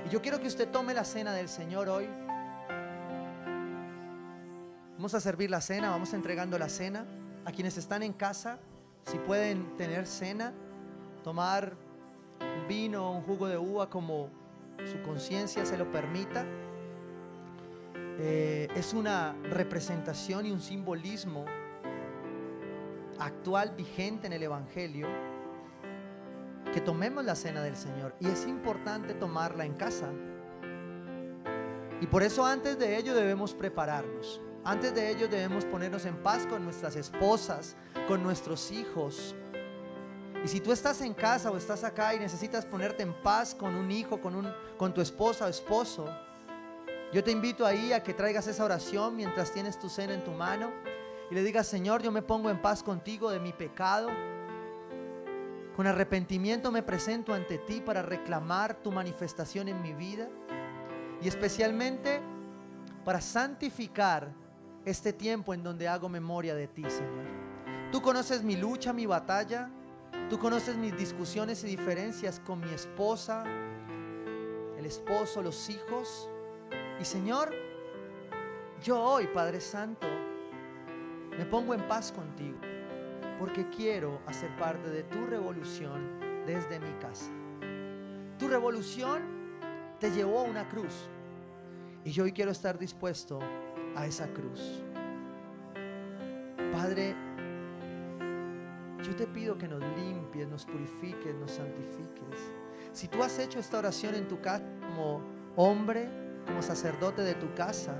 Y yo quiero que usted tome la cena del Señor hoy. Vamos a servir la cena, vamos entregando la cena. A quienes están en casa, si pueden tener cena, tomar un vino, un jugo de uva como su conciencia se lo permita. Es una representación y un simbolismo actual, vigente en el Evangelio, que tomemos la cena del Señor. Y es importante tomarla en casa. Y por eso antes de ello debemos prepararnos. Antes de ello debemos ponernos en paz con nuestras esposas, con nuestros hijos. Y si tú estás en casa o estás acá y necesitas ponerte en paz con un hijo, con tu esposa o esposo, yo te invito ahí a que traigas esa oración mientras tienes tu cena en tu mano y le digas: Señor, yo me pongo en paz contigo de mi pecado. Con arrepentimiento me presento ante ti para reclamar tu manifestación en mi vida y especialmente para santificar este tiempo en donde hago memoria de ti, Señor. Tú conoces mi lucha, mi batalla. Tú conoces mis discusiones y diferencias con mi esposa, el esposo, los hijos. Y Señor, yo hoy, Padre Santo, me pongo en paz contigo, porque quiero hacer parte de tu revolución desde mi casa. Tu revolución te llevó a una cruz, y yo hoy quiero estar dispuesto a esa cruz. Padre, yo te pido que nos limpies, nos purifiques, nos santifiques. Si tú has hecho esta oración en tu casa como hombre, como sacerdote de tu casa,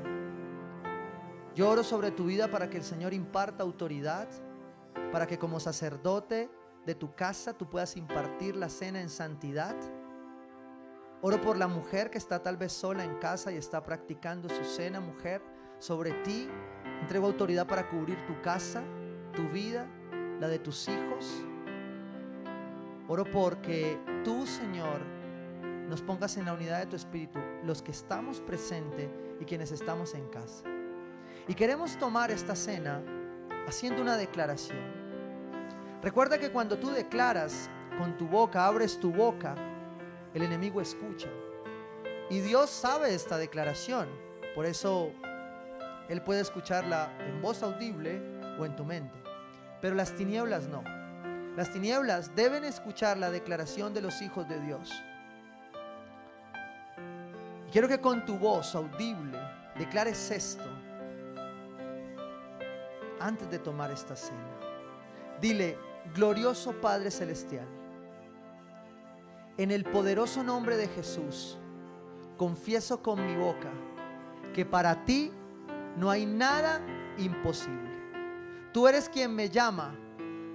yo oro sobre tu vida para que el Señor imparta autoridad, para que como sacerdote de tu casa tú puedas impartir la cena en santidad. Oro por la mujer que está tal vez sola en casa y está practicando su cena. Mujer, sobre ti entrego autoridad para cubrir tu casa, tu vida, la de tus hijos. Oro porque tú, Señor, nos pongas en la unidad de tu espíritu, los que estamos presentes y quienes estamos en casa. Y queremos tomar esta cena haciendo una declaración. Recuerda que cuando tú declaras con tu boca, abres tu boca, el enemigo escucha. Y Dios sabe esta declaración. Por eso Él puede escucharla en voz audible o en tu mente. Pero las tinieblas no. Las tinieblas deben escuchar la declaración de los hijos de Dios. Y quiero que con tu voz audible declares esto antes de tomar esta cena. Dile: glorioso Padre Celestial, en el poderoso nombre de Jesús, confieso con mi boca que para ti no hay nada imposible. Tú eres quien me llama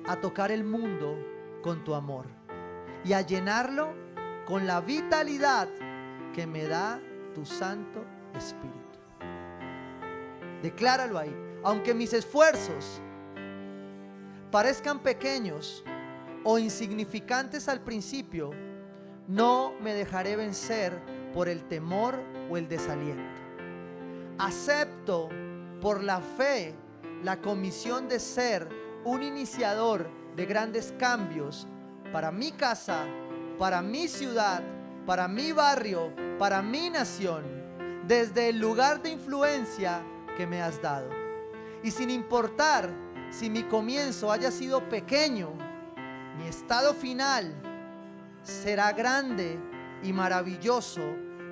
a tocar el mundo con tu amor y a llenarlo con la vitalidad que me da tu Santo Espíritu. Decláralo ahí. Aunque mis esfuerzos parezcan pequeños o insignificantes al principio, no me dejaré vencer por el temor o el desaliento. Acepto por la fe la comisión de ser un iniciador de grandes cambios para mi casa, para mi ciudad, para mi barrio, para mi nación, desde el lugar de influencia que me has dado. Y sin importar si mi comienzo haya sido pequeño, mi estado final será grande y maravilloso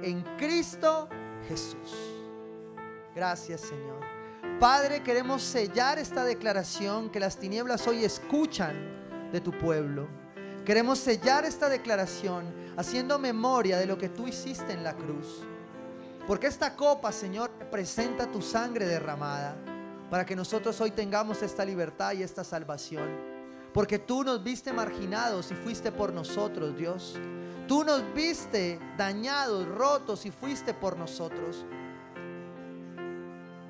en Cristo Jesús. Gracias, Señor. Padre, queremos sellar esta declaración que las tinieblas hoy escuchan de tu pueblo. Queremos sellar esta declaración haciendo memoria de lo que tú hiciste en la cruz. Porque esta copa, Señor, representa tu sangre derramada para que nosotros hoy tengamos esta libertad y esta salvación. porque tú nos viste marginados y fuiste por nosotros, Dios. Tú nos viste dañados, rotos y fuiste por nosotros.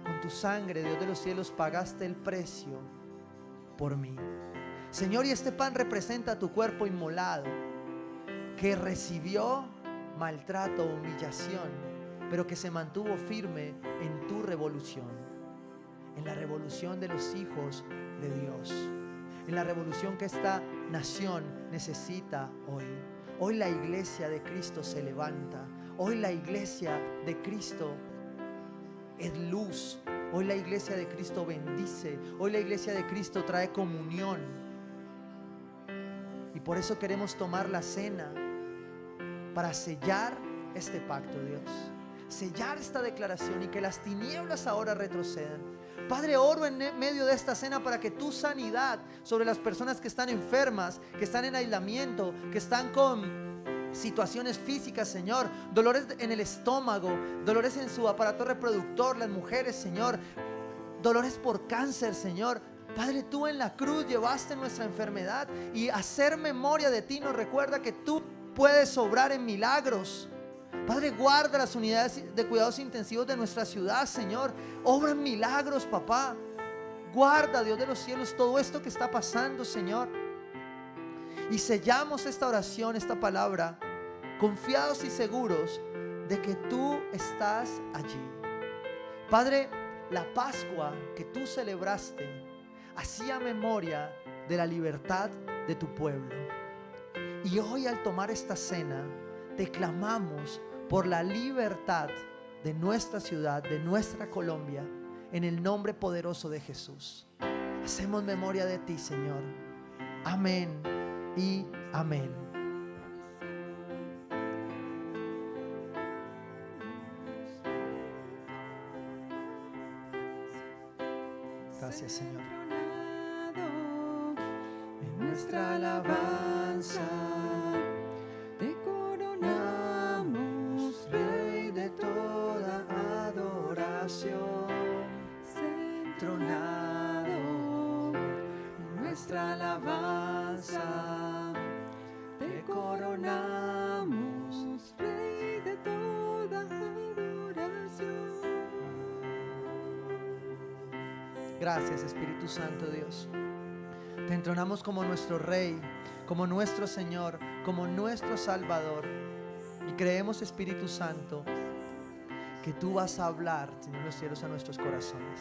Con tu sangre, Dios de los cielos, pagaste el precio por mí. Señor, y este pan representa tu cuerpo inmolado, que recibió maltrato, humillación, pero que se mantuvo firme en tu revolución, en la revolución de los hijos de Dios, en la revolución que esta nación necesita hoy. Hoy la iglesia de Cristo se levanta. Hoy la iglesia de Cristo es luz. Hoy la iglesia de Cristo bendice. Hoy la iglesia de Cristo trae comunión. Y por eso queremos tomar la cena para sellar este pacto, Dios. Sellar esta declaración y que las tinieblas ahora retrocedan. Padre, oro en medio de esta cena para que tu sanidad sobre las personas que están enfermas, que están en aislamiento, que están con situaciones físicas, Señor, dolores en el estómago, dolores en su aparato reproductor, las mujeres, Señor, dolores por cáncer, Señor. Padre, tú en la cruz llevaste nuestra enfermedad, y hacer memoria de ti nos recuerda que tú puedes obrar en milagros. Padre, guarda las unidades de cuidados intensivos de nuestra ciudad, Señor. Obra en milagros, papá. Guarda, Dios de los cielos, todo esto que está pasando, Señor. Y sellamos esta oración, esta palabra, confiados y seguros de que tú estás allí. Padre, la Pascua que tú celebraste hacía memoria de la libertad de tu pueblo. Y hoy, al tomar esta cena, te clamamos por la libertad de nuestra ciudad, de nuestra Colombia, en el nombre poderoso de Jesús. Hacemos memoria de ti, Señor. Amén y amén. Gracias, Señor. En nuestra alabanza te coronamos, Rey de toda adoración. Entronado en nuestra alabanza te coronamos, Rey de toda adoración. Gracias, Espíritu Santo, Dios. Te entronamos como nuestro Rey, como nuestro Señor, como nuestro Salvador. Y creemos, Espíritu Santo, que tú vas a hablar, Señor, los cielos, a nuestros corazones.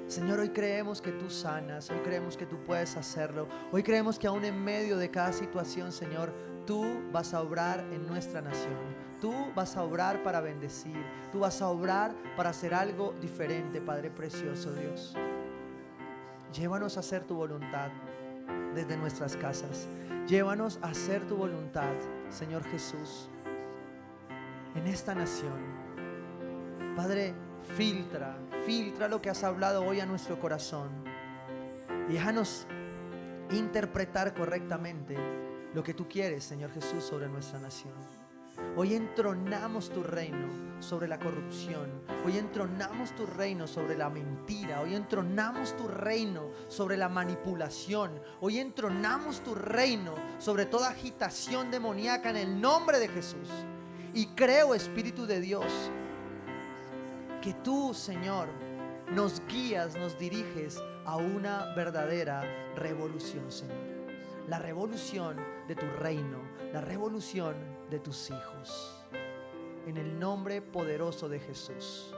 Señor, hoy creemos que tú sanas, hoy creemos que tú puedes hacerlo. Hoy creemos que aún en medio de cada situación, Señor, tú vas a obrar en nuestra nación. Tú vas a obrar para bendecir. Tú vas a obrar para hacer algo diferente, Padre precioso, Dios. Llévanos a hacer tu voluntad desde nuestras casas. Llévanos a hacer tu voluntad, Señor Jesús, en esta nación. Padre, filtra lo que has hablado hoy a nuestro corazón. Y déjanos interpretar correctamente lo que tú quieres, Señor Jesús, sobre nuestra nación. Hoy entronamos tu reino sobre la corrupción. Hoy entronamos tu reino sobre la mentira. Hoy entronamos tu reino sobre la manipulación. Hoy entronamos tu reino sobre toda agitación demoníaca en el nombre de Jesús. Y creo, Espíritu de Dios, que tú, Señor, nos guías, nos diriges a una verdadera revolución, Señor. La revolución de tu reino, la revolución de tus hijos. En el nombre poderoso de Jesús.